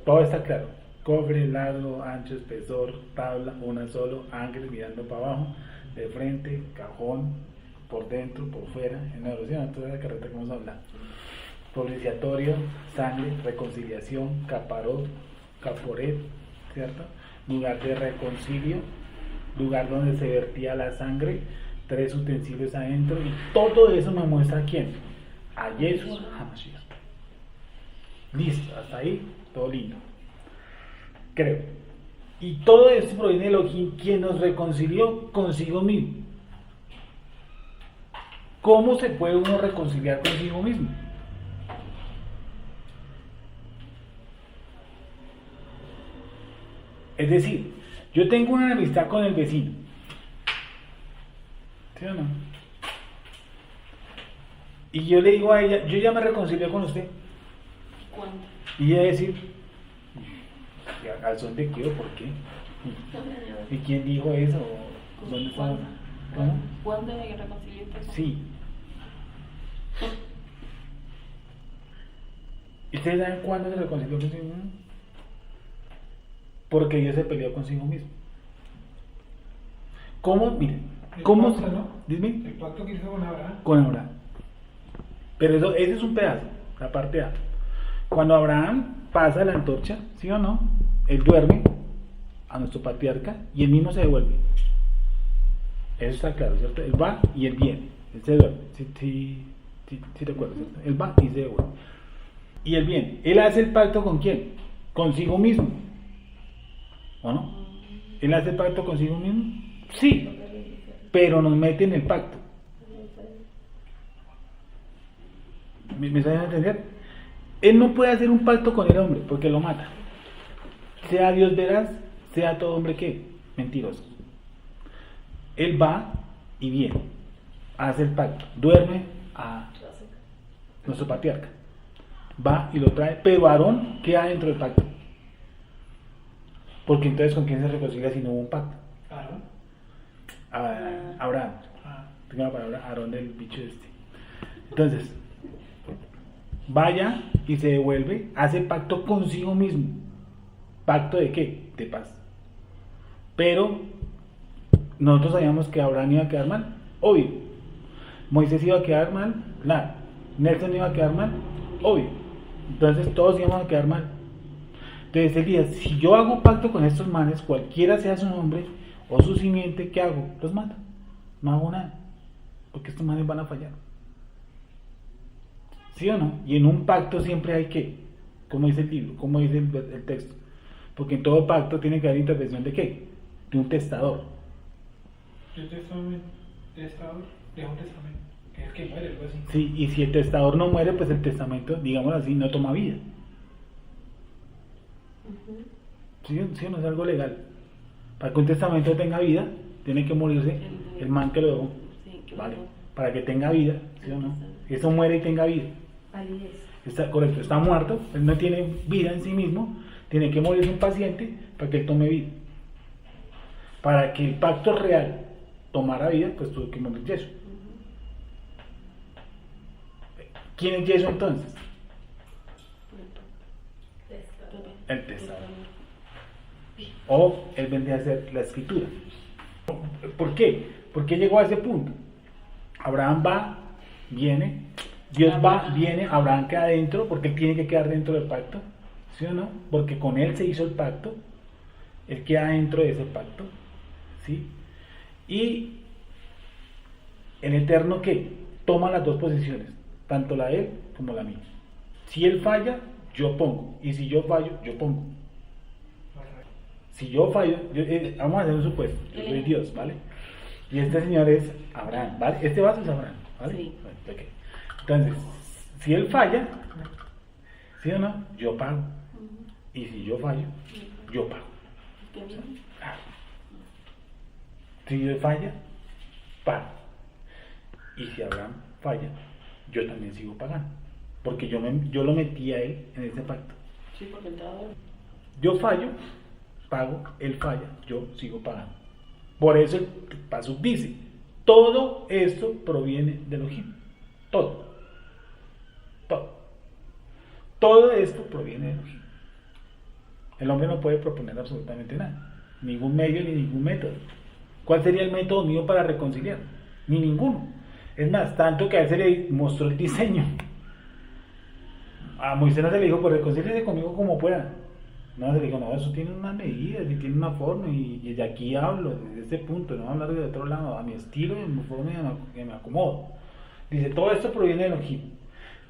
Todo está claro. Cofre, largo, ancho, espesor, tabla, una solo, ángulo mirando para abajo, de frente, cajón, por dentro, por fuera, en la oración, toda la carreta que vamos a hablar. Propiciatorio, sangre, reconciliación, caparot, caporet, ¿cierto? Lugar de reconcilio, lugar donde se vertía la sangre, 3 utensilios adentro, y todo eso me muestra a quién, a Jesús HaMashiach. Listo, hasta ahí, todo lindo. Creo. Y todo esto proviene de Elohim, quien nos reconcilió consigo mismo. ¿Cómo se puede uno reconciliar consigo mismo? Es decir, yo tengo una enemistad con el vecino. ¿Sí o no? Y yo le digo a ella, yo ya me reconcilié con usted. ¿Cuándo? Y ella decir, ¿al son de qué o por qué? ¿Y quién dijo eso? ¿Dónde está? ¿Cómo? ¿Cuándo me reconcilié usted? Sí. ¿Y ustedes saben cuándo se reconcilió consigo mismo? Porque Dios se peleó consigo mismo. ¿Cómo? Miren, ¿cómo? Pacto, ¿no? Dime. El pacto que hizo con Abraham. Con Abraham. Pero ese es un pedazo, la parte A. Cuando Abraham pasa la antorcha, ¿sí o no? Él duerme a nuestro patriarca y él mismo se devuelve. Eso está claro, ¿cierto? Él va y él viene. Él se duerme. Sí te acuerdas, ¿cierto? Él va y se devuelve. Y él viene. Él hace el pacto ¿con quién? consigo mismo. ¿O no? ¿Él hace pacto consigo mismo? Sí, pero nos mete en el pacto. ¿Me saben entender? Él no puede hacer un pacto con el hombre porque lo mata. Sea Dios veraz, sea todo hombre que mentiroso. Él va y viene, hace el pacto, duerme a nuestro patriarca, va y lo trae, pero Aarón queda dentro del pacto. Porque entonces, ¿con quién se reconcilia si no hubo un pacto? Abraham. Tengo la palabra Aarón del bicho este. Entonces, vaya y se devuelve, hace pacto consigo mismo. ¿Pacto de qué? De paz. Pero nosotros sabíamos que Abraham iba a quedar mal, obvio. Moisés iba a quedar mal, claro. Nelson iba a quedar mal, obvio. Entonces todos íbamos a quedar mal. Entonces él decía, si yo hago pacto con estos manes, cualquiera sea su nombre o su simiente, ¿qué hago? Los mato. No hago nada. Porque estos manes van a fallar. ¿Sí o no? Y en un pacto siempre hay que, como dice el libro, como dice el texto. Porque en todo pacto tiene que haber intervención de qué? De un testador. El testador deja un testamento, que es el que muere, algo así. Sí, y si el testador no muere, pues el testamento, digámoslo así, no toma vida. ¿Sí o no? Es algo legal. Para que un testamento tenga vida, tiene que morirse el man que lo dejó. ¿Vale? Para que tenga vida, ¿sí o no? Eso muere y tenga vida. Validez. Está correcto, está muerto, él no tiene vida en sí mismo, tiene que morirse un paciente para que él tome vida. Para que el pacto real tomara vida, pues tuvo que morir Yeso. ¿Quién es Yeso entonces? El testador. O él vendría a ser la escritura. ¿Por qué? ¿Por qué llegó a ese punto? Abraham va, viene, Dios va, viene, Abraham queda dentro, porque él tiene que quedar dentro del pacto, ¿sí o no? Porque con él se hizo el pacto, él queda dentro de ese pacto, ¿sí? Y el Eterno, ¿qué? Toma las dos posiciones, tanto la de él como la mía. Si él falla, yo pongo, y si yo fallo, yo pongo. Si yo fallo, vamos a hacer un supuesto, yo soy Dios, ¿vale? Y este señor es Abraham, ¿vale? Este vaso es Abraham, ¿vale? Sí. Okay. Entonces, si él falla, ¿sí o no? Yo pago. Y si yo fallo, yo pago. Claro. Si él falla, pago. Y si Abraham falla, yo también sigo pagando. Porque yo lo metí a él en ese pacto. Sí, porque entraba. Yo fallo, pago, él falla, yo sigo pagando. Por eso el paso dice, todo esto proviene de Elohim. Todo. Todo esto proviene de Elohim. El hombre no puede proponer absolutamente nada. Ningún medio ni ningún método. ¿Cuál sería el método mío para reconciliar? Ni ninguno. Es más, tanto que a él se le mostró el diseño. A Moisés no se le dijo, pues reconcíliese conmigo como pueda. No, se le dijo, no, eso tiene unas medidas y tiene una forma y de aquí hablo, desde este punto, no hablar de otro lado, a mi estilo y a mi forma que me acomodo. Dice, todo esto proviene de Elohim.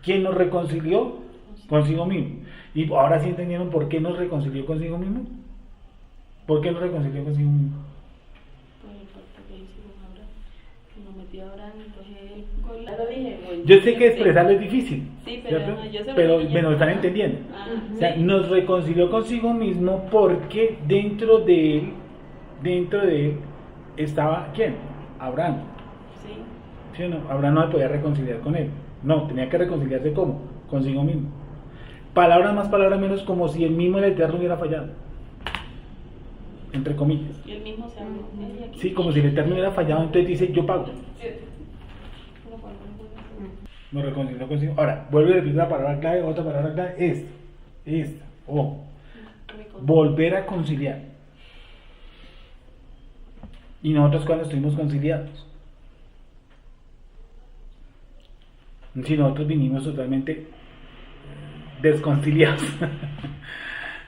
¿Quién nos reconcilió? Consigo mismo. Y ahora sí entendieron por qué nos reconcilió consigo mismo. ¿Por qué nos reconcilió consigo mismo? Por el pacto que hizo con Abraham, que nos metió a Abraham, entonces él, ya lo dije, bueno, Yo sé que expresarlo es difícil, sí, pero ¿cierto? yo sé Pero lo que me lo ella- están entendiendo. Ah, O sea, sí. nos reconcilió consigo mismo porque dentro de él estaba ¿quién? Abraham. Sí. ¿Sí o no? Abraham no se podía reconciliar con él. No, tenía que reconciliarse ¿cómo? Consigo mismo. Palabras más, palabras menos, como si el mismo el Eterno hubiera fallado. Entre comillas. Y él mismo se habló. Él y aquí. Sí, como si el Eterno hubiera fallado, entonces dice, yo pago. Uno por uno. Nos reconcilió consigo. Ahora, vuelvo y repito la palabra clave, otra palabra clave, esta. Volver a conciliar. Y nosotros cuando estuvimos conciliados. Si nosotros vinimos totalmente desconciliados.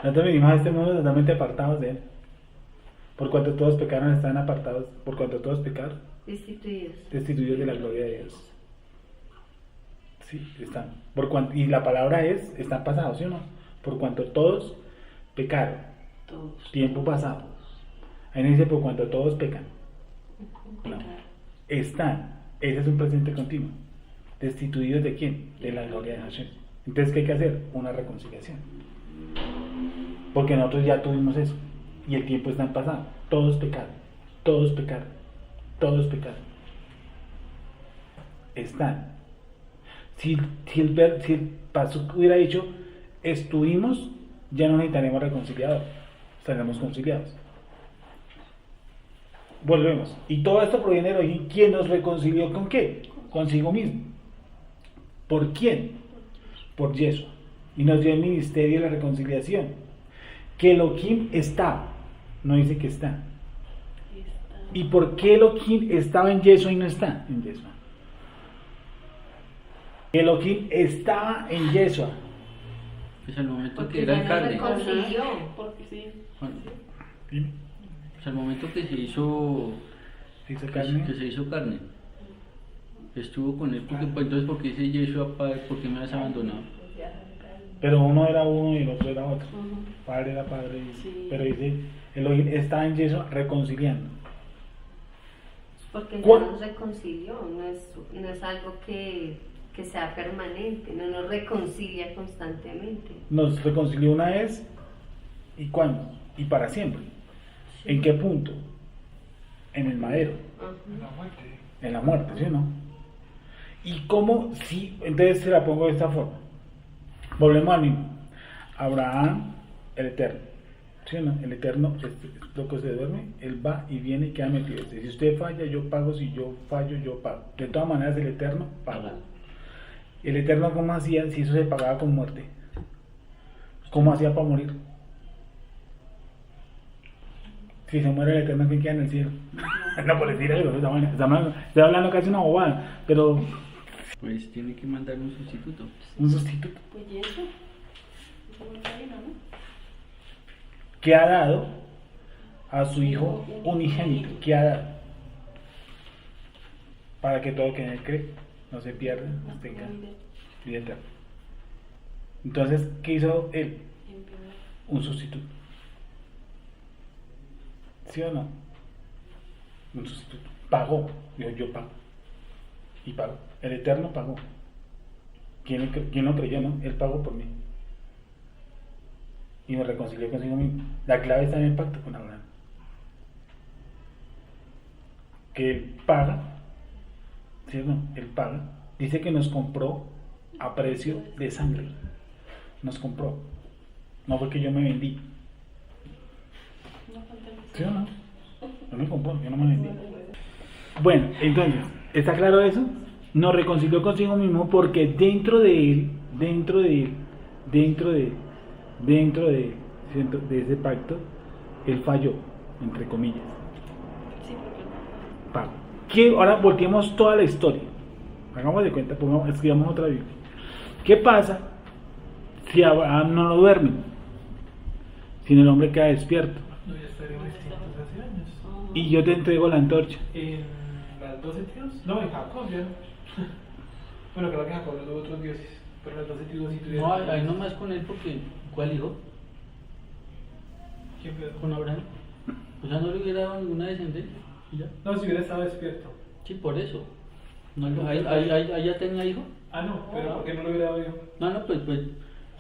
Nosotros vinimos a este mundo totalmente apartados de él. Por cuanto todos pecaron, están apartados. Por cuanto todos pecaron, Destituidos. destituidos de la gloria de Dios. Sí, están. Y la palabra es, están pasados, ¿sí o no? Por cuanto todos pecaron, Todos. tiempo pasado. Ahí no dice por cuanto todos pecan. No. Pecar. Están, ese es un presente continuo. ¿Destituidos de quién? De la gloria de Hashem. Entonces, ¿qué hay que hacer? Una reconciliación. Porque nosotros ya tuvimos eso. Y el tiempo está en pasado. Todos pecaron. Todos pecaron. Todos pecaron. Están. Si el paso hubiera dicho, estuvimos, ya no necesitaremos reconciliador. Estaremos conciliados. Volvemos. Y todo esto proviene de Elohim. ¿Quién nos reconcilió con qué? Consigo mismo. ¿Por quién? Por Yeshua. Y nos dio el ministerio de la reconciliación. Que Elohim está. No dice que está. ¿Y por qué Elohim estaba en Yeshua y no está en Yeshua? Elohim estaba en Yeshua. Pues al momento Porque que era ya no carne. reconcilió. Porque sí. Bueno, pues al momento que se hizo ¿Hizo carne? que se hizo carne, estuvo con él, porque, pues, entonces, ¿por qué dice Yeshua, Padre, por qué me has abandonado? Pero uno era uno y el otro era otro. Ujú. Padre era padre. Sí. Pero dice, Elohim está en Yeshua reconciliando. Porque ya ¿Cuál? nos reconcilió, no es algo que sea permanente, no nos reconcilia constantemente. Nos reconcilió una vez y cuándo y para siempre. ¿En qué punto? En el madero, Ajá. La muerte. en la muerte, ¿sí o no? Y cómo, si, entonces se la pongo de esta forma. Volvemos al mismo. Abraham, el Eterno, ¿sí o no? El Eterno es lo que se duerme, él va y viene y queda metido. Si usted falla, yo pago; si yo fallo, yo pago. De todas maneras, el Eterno paga. El Eterno, ¿cómo hacía si eso se pagaba con muerte? ¿Cómo hacía para morir? Si se muere el Eterno, ¿quién queda en el cielo? No, por decir algo, estoy hablando casi una bobada, pero Pues tiene que mandar un sustituto. un sustituto Pues y eso. Eso fue camino, ¿no? que ha dado a su Hijo unigénito, que ha dado para que todo que en él cree no se pierda, no tenga vida eterna. Entonces, ¿qué hizo él? Un sustituto. ¿Sí o no? Un sustituto. Pagó. Dijo, yo pago. Y pagó. El Eterno pagó. ¿Quién no creyó, no? Él pagó por mí. Y me reconcilió consigo mismo. La clave está en el pacto con Abraham. Que él paga. ¿Sí o no? Él paga. Dice que nos compró a precio de sangre. Nos compró. No fue que yo me vendí. ¿Sí o no? No me compró, yo no me vendí. Bueno, entonces, ¿está claro eso? Nos reconcilió consigo mismo porque dentro de él, de ese pacto, él falló, entre comillas. Sí, porque Pago. Que ahora volteemos toda la historia. Hagamos de cuenta, escribamos otra Biblia. ¿Qué pasa si Abraham no lo duerme? Si el hombre queda despierto. No, ya estaríamos extintos hace años. Y yo te entrego la antorcha. En las 12 tribus, no, en Jacob ya. Bueno, creo que Jacob tuvo otros dioses, pero las 12 tribus sí tuvieron. No, ahí nomás con él, porque ¿cuál hijo? ¿Quién fue? Con Abraham. O sea, no le hubiera dado ninguna descendencia. ¿Y ya? No, si hubiera estado despierto. Sí, por eso. No, ahí ya tenía hijo. Ah, no, pero ¿por qué no lo hubiera dado yo? No, pues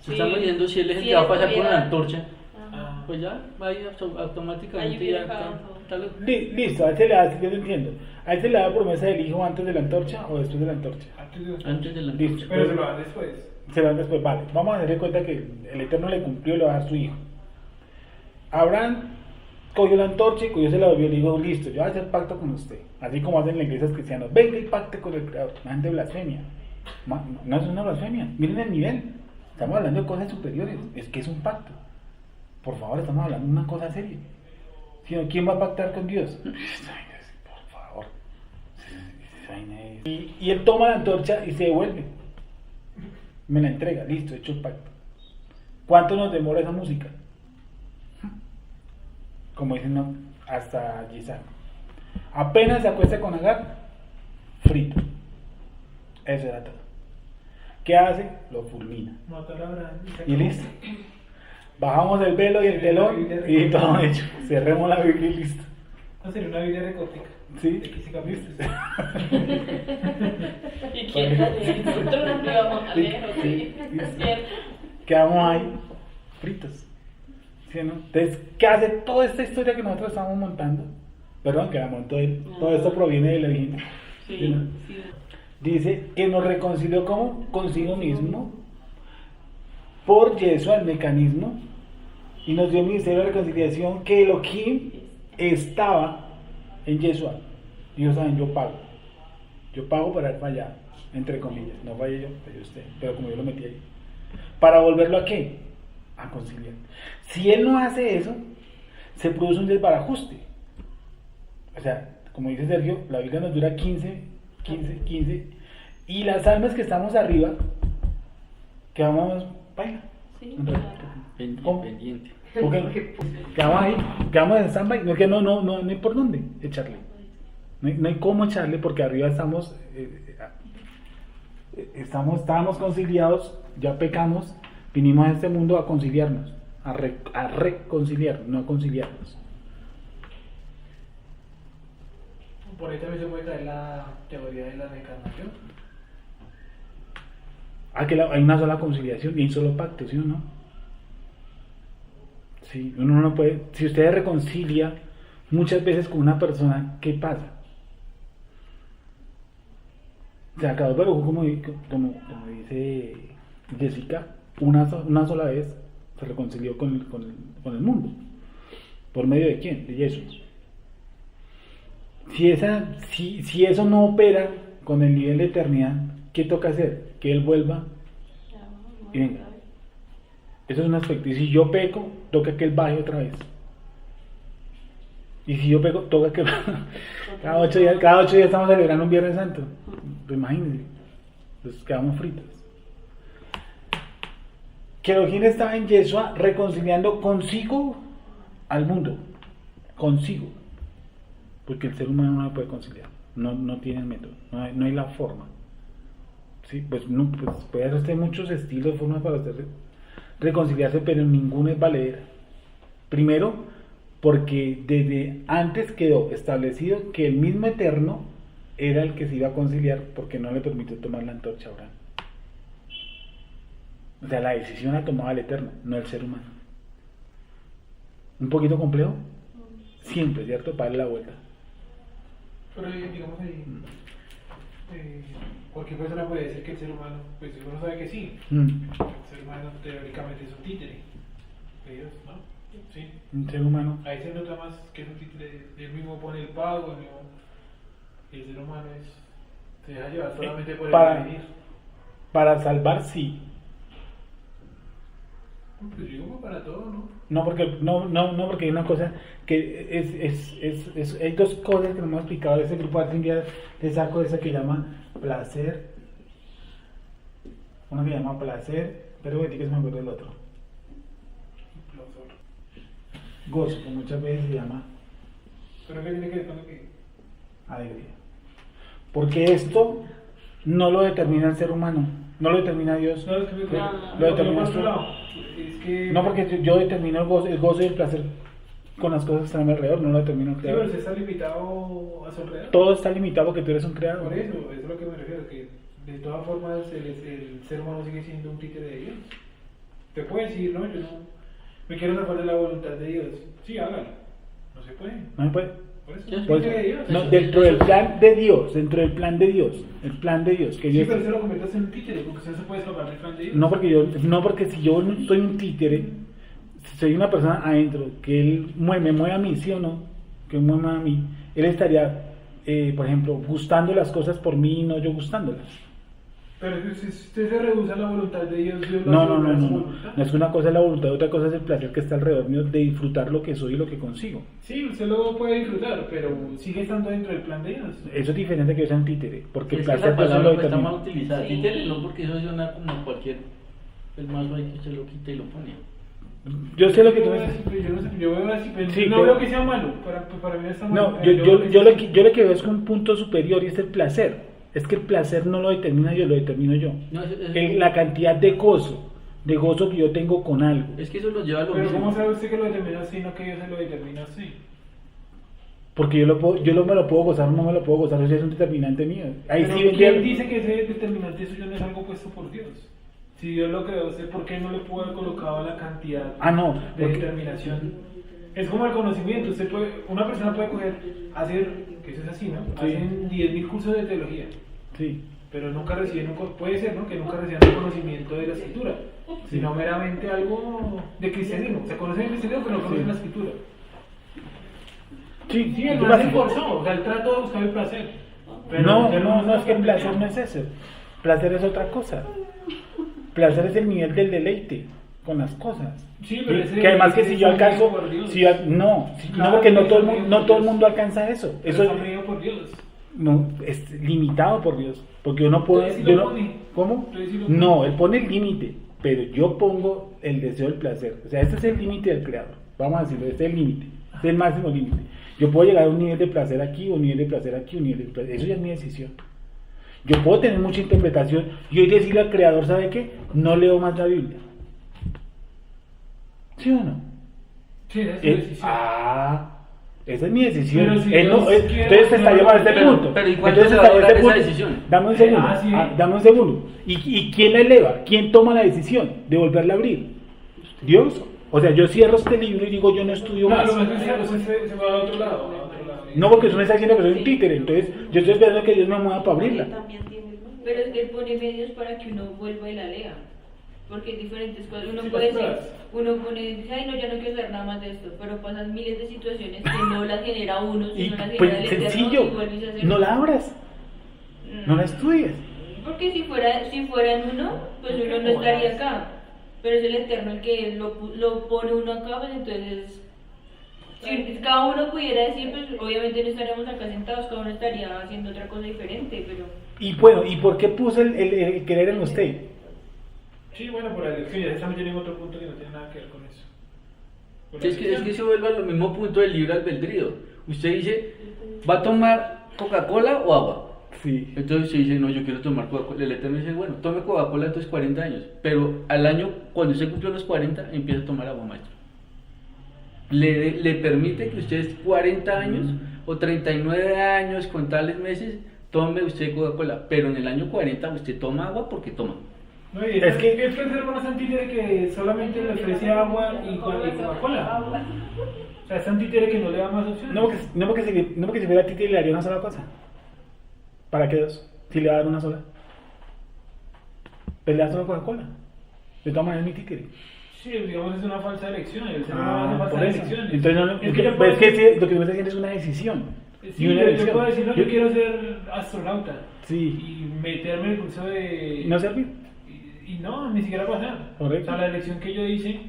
Sí. estamos diciendo si él es el Si que va a él pasar por la tuviera- antorcha. Ah, Pues ya, ahí Ahí automáticamente hubiera ya acabado está. todo. Listo, a él se le da, yo lo entiendo. A él se le da promesa del hijo antes de la antorcha o después de la antorcha. Antes de la Listo. antorcha. Pero se lo dan después. Se lo dan después, vale. Vamos a tener en cuenta que el Eterno le cumplió y le va a dar su hijo. Abraham cogió la antorcha y cogió, se la volvió y le dijo, listo, yo voy a hacer pacto con usted. Así como hacen las iglesias cristianas. Venga y pacte con el Creador. La gente blasfemia. No es una blasfemia. Miren el nivel. Estamos hablando de cosas superiores. Es que es un pacto. Por favor, estamos hablando de una cosa seria. Sino, ¿quién va a pactar con Dios? Por favor. Y él toma la antorcha y se devuelve. Me la entrega, listo, hecho el pacto. ¿Cuánto nos demora esa música? Como dicen, no, hasta Isaac. Apenas se acuesta con Agar, frito. Eso era todo. ¿Qué hace? Lo fulmina. Mata a Abraham. Y listo. Bajamos el velo y el telón y todo hecho. Cerremos la Biblia y listo. No sería una Biblia recortica. Sí. De 15 capítulos. ¿Y quién la lee? Nosotros nos lo íbamos a leer, ¿o sí? ¿Cierto? Quedamos ahí fritos. ¿Sí, no? Entonces, ¿qué hace toda esta historia que nosotros estamos montando? Perdón, que la montó él. Todo esto proviene de la Virgen. ¿Sí, no? Sí. Dice que nos reconcilió consigo mismo por Yeshua, el mecanismo, y nos dio el ministerio de reconciliación, que Elohim estaba en Yeshua. Dios saben, yo pago para haber fallado, entre comillas. No fallé yo, fallé usted, pero como yo lo metí ahí, para volverlo a ¿qué? A conciliar. Si él no hace eso, se produce un desbarajuste. O sea, como dice Sergio, la Biblia nos dura 15, y las almas que estamos arriba, que vamos, baila. Sí, ¿Cómo? Pendiente. Porque quedamos ahí, quedamos en stand-by. No es que no hay por dónde echarle. No hay cómo echarle, porque arriba estábamos conciliados, ya pecamos, vinimos a este mundo a conciliarnos, a reconciliarnos, no a conciliarnos. Por ahí también se puede caer la teoría de la reencarnación. Que hay una sola conciliación y un solo pacto, ¿sí o no? Sí, uno no puede. Si usted se reconcilia muchas veces con una persona, ¿qué pasa? Se acabó, pero como dice Jessica, una sola vez se reconcilió con el mundo. ¿Por medio de quién? De Jesús. Si eso no opera con el nivel de eternidad, ¿qué toca hacer? Que Él vuelva y venga. Eso es un aspecto. Y si yo peco, toca que Él baje otra vez. Y si yo peco, toca que cada 8 días estamos celebrando un Viernes Santo. Pues imagínense, nos quedamos fritos. Que Elohim estaba en Yeshua reconciliando consigo al mundo. Consigo. Porque el ser humano no lo puede conciliar. No tiene el método. No hay la forma. ¿Sí? Pues puede hacerse muchos estilos, formas para hacer reconciliarse, pero ninguna es valedera. Primero, porque desde antes quedó establecido que el mismo Eterno era el que se iba a conciliar, porque no le permitió tomar la antorcha a Abraham. O sea, la decisión la tomaba el Eterno, no el ser humano. Un poquito complejo, siempre, ¿cierto? Para darle la vuelta. Pero digamos ahí, cualquier persona puede decir que el ser humano, pues uno sabe que sí. El ser humano teóricamente es un títere de Dios, ¿no? Sí. Un ser humano. Ahí se nota más que es un títere, él mismo pone el pago, y el ser humano se deja llevar solamente por el venir. Para salvar, sí. Pues yo digo para todo, ¿no? No, porque hay una cosa que hay dos cosas que no hemos explicado de ese grupo de arte. Le saco esa que llama placer. Una que llama placer, pero que se me acuerdo del otro. Gozo, que muchas veces se llama ¿Pero qué tiene que ver con lo que? alegría. Porque esto no lo determina el ser humano, no lo determina Dios. No, es que lo determina por tú. lado. Es que... No, porque yo determino el gozo y el placer con las cosas que están a mi alrededor, no lo determino el Sí, pero creador. se está limitado a su alrededor. Todo está limitado porque tú eres un creador. Por eso es lo que me refiero, que de todas formas el ser humano sigue siendo un títere de Dios. Te puede decir, no, yo no me quiero zafar de la voluntad de Dios. Sí, hágalo. No se puede. No se puede. Por eso, Yo es Por títere de Dios. eso. No, dentro del plan de Dios, el plan de Dios, que Sí, Dios. pero se lo conviertes en un títere, porque usted se puede escapar del plan de Dios. No porque si yo no soy un títere, si soy una persona adentro, que él me mueve a mí, ¿sí o no? Que me mueve a mí, él estaría, por ejemplo, gustando las cosas por mí y no yo gustándolas. Pero si usted se rehúsa a la voluntad de Dios, Dios lo No, hace volver a su no. voluntad. No es que una cosa es la voluntad, otra cosa es el placer que está alrededor mío de disfrutar lo que soy y lo que consigo. Sí, usted lo puede disfrutar, pero sigue estando dentro del plan de Dios. Eso es diferente que yo sea un títere, porque el Es que placer esa pues, palabra lo pues, está mal determina. utilizada. Sí. Títere, no, porque eso suena como cualquier. El mazo ahí que usted lo quita y lo pone. Yo sé lo que tú me Yo no sé, yo veo así, pero Sí, no pero- veo que sea malo, para mí no está malo. No, yo lo que veo es un punto superior y es el placer. Es que el placer no lo determina yo, lo determino yo. No, La cantidad de gozo de gozo que yo tengo con algo. Es que eso lo lleva a lo Pero mismo. ¿cómo sabe usted que lo determina así, no que yo se lo determina así? Porque me lo puedo gozar o no me lo puedo gozar, eso es un determinante mío. Ahí Pero sí ¿quién vendría- dice que ese determinante suyo no es algo puesto por Dios? Si Dios lo creó, ¿usted por qué no le pudo haber colocado la cantidad Ah, no, de porque- determinación? Es como el conocimiento, una persona puede hacer, que eso es así, ¿no? Sí. Hacen 10.000 cursos de teología, Sí, pero nunca reciben, puede ser, ¿no? Que nunca reciban un conocimiento de la escritura, sino meramente algo de cristianismo. Se conoce el cristianismo, pero no conocen la escritura. sí, Sí, el ¿qué más pasa? esforzado, o sea, el trato de buscar el placer. Pero No, ya no, es que el la placer no es ese. Placer es otra cosa. Placer es el nivel del deleite con las cosas. Sí, pero ese que además que si yo está alcanzo, medido por Dios. no, Claro, porque no todo el está mundo, medido no todo el por mundo Dios. alcanza eso. Pero Eso está medido por Dios. no, es limitado por Dios, porque uno puede, Entonces, sí yo lo no- pone. ¿cómo? Entonces, sí lo No, pone. él pone el límite, pero yo pongo el deseo del placer. O sea, este es el límite del creador. Vamos a decirlo, este es el límite, este es el máximo límite. Yo puedo llegar a un nivel de placer aquí, un nivel de placer aquí, un nivel de placer. Eso ya es mi decisión. Yo puedo tener mucha interpretación y hoy decirle al creador, ¿sabe qué? No leo más la Biblia. ¿Sí o no? Sí, esa es su Él- decisión. Esa es mi decisión. Pero si Él no- Dios quiere, entonces se está no, llevando a este pero- punto. pero ¿y cuánto Entonces se va a está durar este esa punto. decisión? Dame un segundo. Ah, sí. Dame un segundo. ¿Y quién la eleva? ¿Quién toma la decisión de volverla a abrir? ¿Dios? O sea, yo cierro este libro y digo, yo no estudio Claro, más. lo más cristiano se va al otro lado. a otro lado. No, porque tú me estás diciendo que soy un títere. Entonces, yo estoy esperando que Dios me mueva para abrirla. También tiene el nombre. Pero es que él pone medios para que uno vuelva y la lea. Porque hay diferentes cosas. Uno Sí, puede las decir, pruebas. uno pone, dice, ay no, ya no quiero saber nada más de esto. Pero pasan miles de situaciones que no las genera uno, Y sino las genera pues el Eterno sencillo, y vuelves a hacer. no la abras, no la estudies. Porque si fuera en uno, pues uno no estaría acá. Pero es el Eterno el que lo pone uno acá, pues entonces. Si cada uno pudiera decir, pues obviamente no estaríamos acá sentados, cada uno estaría haciendo otra cosa diferente, pero. Y bueno, ¿y por qué puso el querer en usted? Sí, bueno, por la elección, ya estamos en otro punto que no tiene nada que ver con eso. Por la Es que elección. se vuelve al mismo punto del libre albedrío. Usted dice, ¿va a tomar Coca-Cola o agua? Sí. Entonces usted dice, no, yo quiero tomar Coca-Cola. El Eterno dice, bueno, tome Coca-Cola entonces 40 años. Pero al año, cuando usted cumplió los 40, empieza a tomar agua, maestro. Le permite que usted 40 años o 39 años con tales meses, tome usted Coca-Cola. Pero en el año 40 usted toma agua porque toma. No, y es que el ser humano es antítere que solamente le ofrece agua y Coca-Cola. O sea, es antítere que no le da más opciones. No porque si fuera títere le daría una sola cosa. ¿Para qué dos? Si le va a dar una sola. Pues le da solo Coca-Cola. De todas maneras es mi títere. Sí, digamos, es una falsa elección. El ser humano hace Por falsas eso. elecciones. Entonces, no, es que yo pues puedo es que decir, sí, lo que tú me estás diciendo es una decisión. sí, Y una yo elección. puedo decir, no, yo quiero ser astronauta. Sí. Y meterme en el curso de... No servir. Y no, ni siquiera pasar. Correcto. O sea, la elección que yo hice,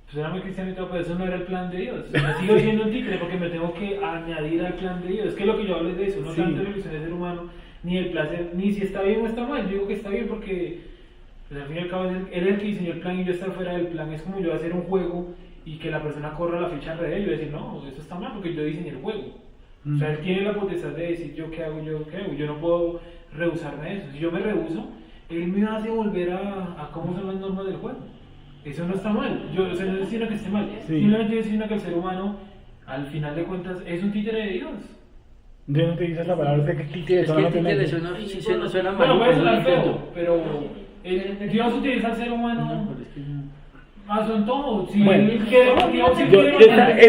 pues era muy cristiano y todo, pero eso no era el plan de Dios. O sea, sigo siendo un títere porque me tengo que añadir al plan de Dios. Es que lo que yo hablo es de eso, no Sí. tanto la elección del ser humano, ni el placer, ni si está bien o está mal. Yo digo que está bien porque, pues, al fin y al cabo, él es el que diseñó el plan y yo estar fuera del plan. Es como yo hacer un juego y que la persona corra la fecha alrededor y yo decir, no, eso está mal porque yo diseñé el juego. O sea, él tiene la potestad de decir yo qué hago, yo qué hago. Yo no puedo rehusarme a eso. Si yo me rehuso, él me hace volver a cómo son las normas del juego. Eso no está mal. Yo, o sea, no estoy diciendo que esté mal. Sí. Simplemente estoy diciendo que el ser humano, al final de cuentas, es un títere de Dios. Yo no te dices la palabra de que títere, Es que solamente títere me- suena, sí, se nos suena Bueno, mal. puede sonar feo, pero Dios utiliza al ser No, humano pero es que no. a su antojo. Si Bueno, él quiere, Dios, si Yo- quiere,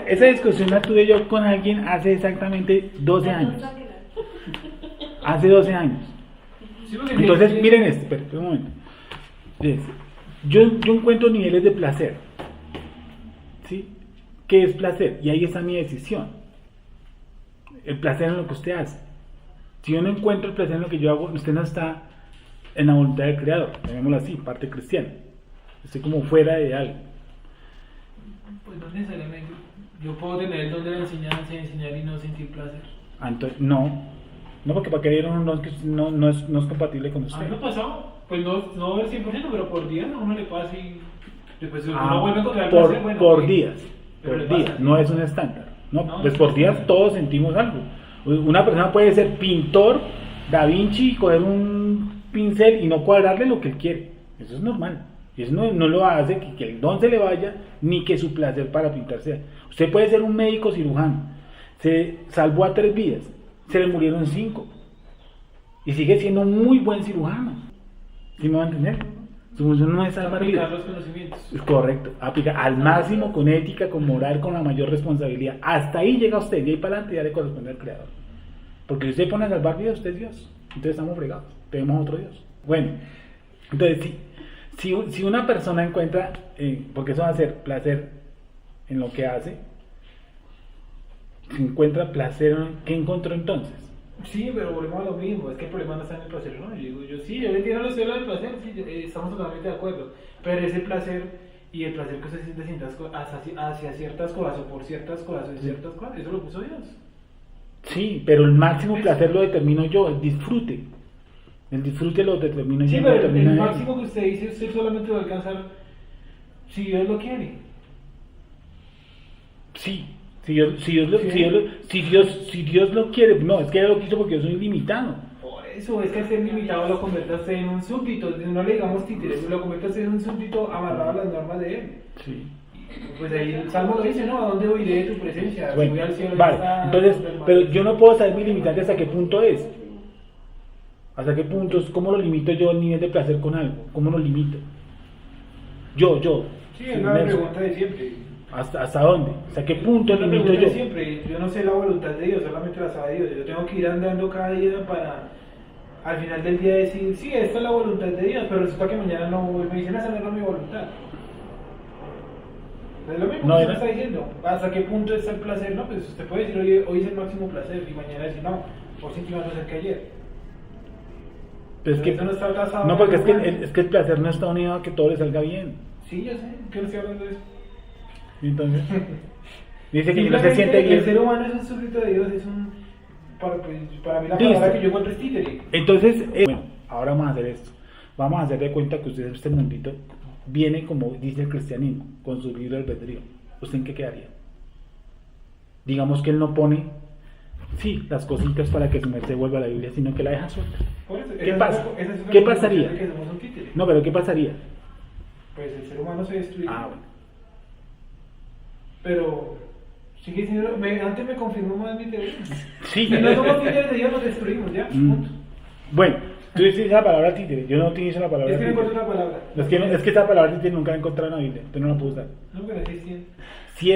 esa discusión la tuve yo con alguien hace exactamente 12 años. Hace 12 años. Sí, porque Entonces, Dios- miren esto, espera, un momento. Fíjense, yo encuentro niveles de placer. ¿Sí? ¿Qué es placer? Y ahí está mi decisión. El placer en lo que usted hace. Si yo no encuentro el placer en lo que yo hago, usted no está en la voluntad del Creador, llamémoslo así, parte cristiana. Estoy como fuera de algo. Pues no necesariamente. Yo puedo tener el don de la enseñanza y enseñar y no sentir placer. Ah, entonces, no, porque para que dieron un don que no es compatible con A usted. mí me ha pasado, pues no el 100%, pero por día a uno le pasa y después uno Ah, vuelve a encontrar por, placer, bueno, por ok. días, Pero por le pasa. días, no es un estándar. No, No, pues no por es días estándar. todos sentimos algo. Una persona puede ser pintor, Da Vinci, y coger un pincel y no cuadrarle lo que él quiere. Eso es normal. Y eso no lo hace que el don se le vaya, ni que su placer para pintar sea. Usted puede ser un médico cirujano, se salvó a 3 vidas, se le murieron 5, y sigue siendo un muy buen cirujano. ¿Sí me va a entender? Su función no es salvar Aplicar vidas. los conocimientos. Correcto, aplica al máximo, con ética, con moral, con la mayor responsabilidad. Hasta ahí llega usted, y ahí para adelante ya le corresponde al creador. Porque si usted pone a salvar vidas, usted es Dios. Entonces estamos fregados, tenemos otro Dios. Bueno, entonces si una persona encuentra, porque eso va a ser placer en lo que hace, si encuentra placer, ¿qué encontró entonces? Sí, pero volvemos a lo mismo, es que el problema no está en el placer, ¿no? Yo le entiendo lo del placer, sí, estamos totalmente de acuerdo, pero ese placer y el placer que usted siente hacia ciertas cosas o por ciertas cosas, eso lo puso Dios. Sí, pero el máximo placer lo determino yo, el disfrute. El disfrute lo determino yo. Sí, lo pero determina el él. máximo que usted dice, usted solamente va a alcanzar si Dios lo quiere. Sí, si Dios lo quiere, no, es que Él lo quiso porque yo soy limitado. Por eso es que el ser limitado lo convierte a usted en un súbdito, no le digamos títere, lo convierte a usted en un súbdito amarrado a las normas de Él. Sí. Pues ahí el Salmo lo dice, ¿no? ¿A dónde voy de tu presencia? Bueno, Si voy al cielo, vale, está entonces, donde el mar. pero yo no puedo saber mi limitante hasta qué punto es. ¿Hasta qué punto? ¿Cómo lo limito yo el nivel de placer con algo? ¿Cómo lo limito? Yo. Sí, es la Nelson. pregunta de siempre. ¿Hasta dónde? ¿Hasta qué punto Es la limito pregunta de yo? siempre. Yo no sé la voluntad de Dios, solamente la sabe Dios. Yo tengo que ir andando cada día para al final del día decir, sí, esta es la voluntad de Dios, pero resulta que mañana no me dicen, esa no es mi voluntad. Es lo mismo No, que era- usted está diciendo. ¿Hasta qué punto está el placer? No, pues usted puede decir, hoy es el máximo placer, y mañana decir, no, por sí más placer que ayer. Pero es que, Eso no está basado no, en porque algo es que el placer no está unido a que todo le salga bien. Sí, yo sé, que no estoy hablando de eso. Entonces, dice que si no se Simplemente siente el ser bien. humano es un súbdito de Dios, es un. Para mí la Listo. palabra que yo encuentro es títere. Entonces, bueno, ahora vamos a hacer esto. Vamos a hacer de cuenta que usted en este mundito viene, como dice el cristianismo, con su libre albedrío. ¿Usted en qué quedaría? Digamos que él no pone, sí, las cositas para que su merced vuelva a la Biblia, sino que la deja suelta. Por eso, ¿Qué esa pasa? es esa es una ¿Qué conclusión pasaría? de que somos un títere. No, pero ¿qué pasaría? Pues el ser humano se destruye. Ah, bueno. Pero sigue siendo. Antes me confirmó más mi teoría. Sí. Si no somos títeres de Dios, nos destruimos, ya. Mm. Punto. Bueno, tú dices la palabra títere, yo no utilizo la palabra Es que no títere. encuentro otra palabra. Es que esa palabra títere nunca la he encontrado en la Biblia, entonces no la puedo usar. No, pero existen. Si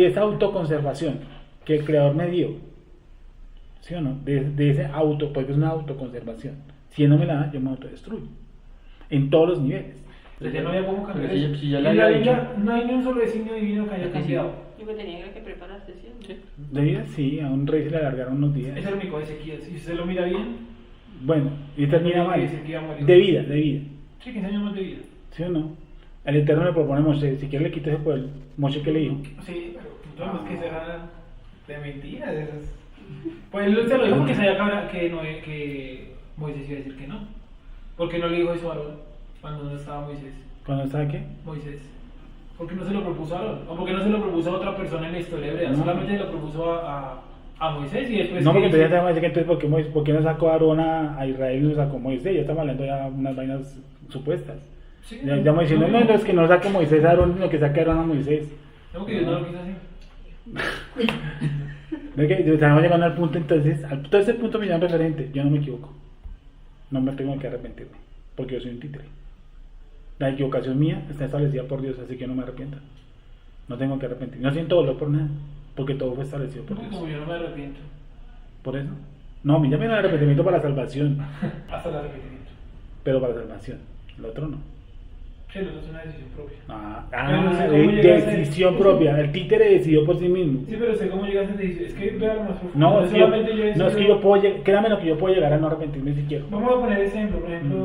esa autoconservación que el creador me dio, ¿sí o no? De ese porque es una autoconservación. Si él no me la da, yo me autodestruyo. En todos los niveles. Pues ya no había cómo cambiar Pero eso. si ya En le la había Biblia dicho. no hay ni un solo designio divino que haya Es que sí. cambiado. Yo que tenía que prepararse, ¿sí? De vida, sí, a un rey se le alargaron unos días. Es el único de Ezequiel. Si usted lo mira bien, Bueno, y termina Tiene que mal. decir que iba a morir. De vida. sí, 15 años más de vida. ¿Sí o no? El Eterno le propone a Moshe, si quiere le quita ese pueblo. Moshe, ¿qué le dijo? Sí, pero no, es que será de mentiras. Pues él se lo dijo porque sabía que Moisés iba a decir que no. ¿Por qué no le dijo eso a Aarón cuando no estaba Moisés? ¿Cuándo sabe qué? Moisés. ¿Por qué no se lo propuso a Aarón? ¿O por qué no se lo propuso a otra persona en la historia hebrea? No. Solamente se lo propuso a Moisés y después. No, porque ¿qué entonces ya dice? te vamos a decir que entonces, ¿por qué no sacó a Aarón a Israel y lo sacó Moisés? Ya estamos hablando ya de unas vainas supuestas. Sí, Ya estamos diciendo, no, es que no saque Moisés a Aarón, sino que saque a Aarón a Moisés. No, porque Dios no lo quiso así. ¿Ves que estamos llegando al punto entonces? Todo ese punto me llama referente, yo no me equivoco. No me tengo que arrepentirme, porque yo soy un títere. La equivocación mía está establecida por Dios, así que yo no me arrepiento. No tengo que arrepentir. No siento dolor por nada, porque todo fue establecido por Porque Dios. como yo no me arrepiento. Por eso. No, me llaman el arrepentimiento para la salvación, Hasta el arrepentimiento. pero para la salvación. El otro no. Sí, lo otro es una decisión propia. Pero sé ¿cómo llegaste? decisión propia. El títere decidió por sí mismo. Sí, pero sé cómo llegaste a esa decisión. Es que vea lo más profundo. No, es que yo, solamente yo no, es que decido- yo puedo llegar, créame lo que yo puedo llegar a no arrepentirme si quiero. Vamos a poner ejemplo, por ejemplo,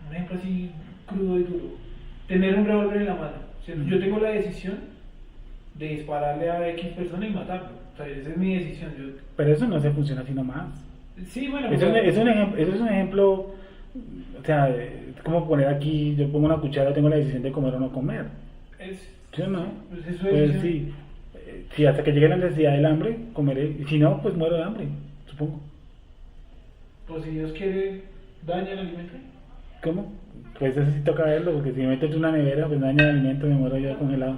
un ejemplo así crudo y duro. Tener un revólver en la mano. ¿Cierto? Yo tengo la decisión de dispararle a X persona y matarlo. O sea, esa es mi decisión. Pero eso no se funciona así nomás. Sí, bueno, Eso es un ejemplo, o sea, es como poner aquí, yo pongo una cuchara, tengo la decisión de comer o no comer. ¿Sí o no? Pues eso Pues es sí, si hasta que llegue la necesidad del hambre, comeré, y si no, pues muero de hambre, supongo. Pues si Dios quiere, ¿Daña el alimento? ¿Cómo? Pues eso sí toca verlo, porque si me metes en una nevera, pues daña el alimento, me muero yo congelado.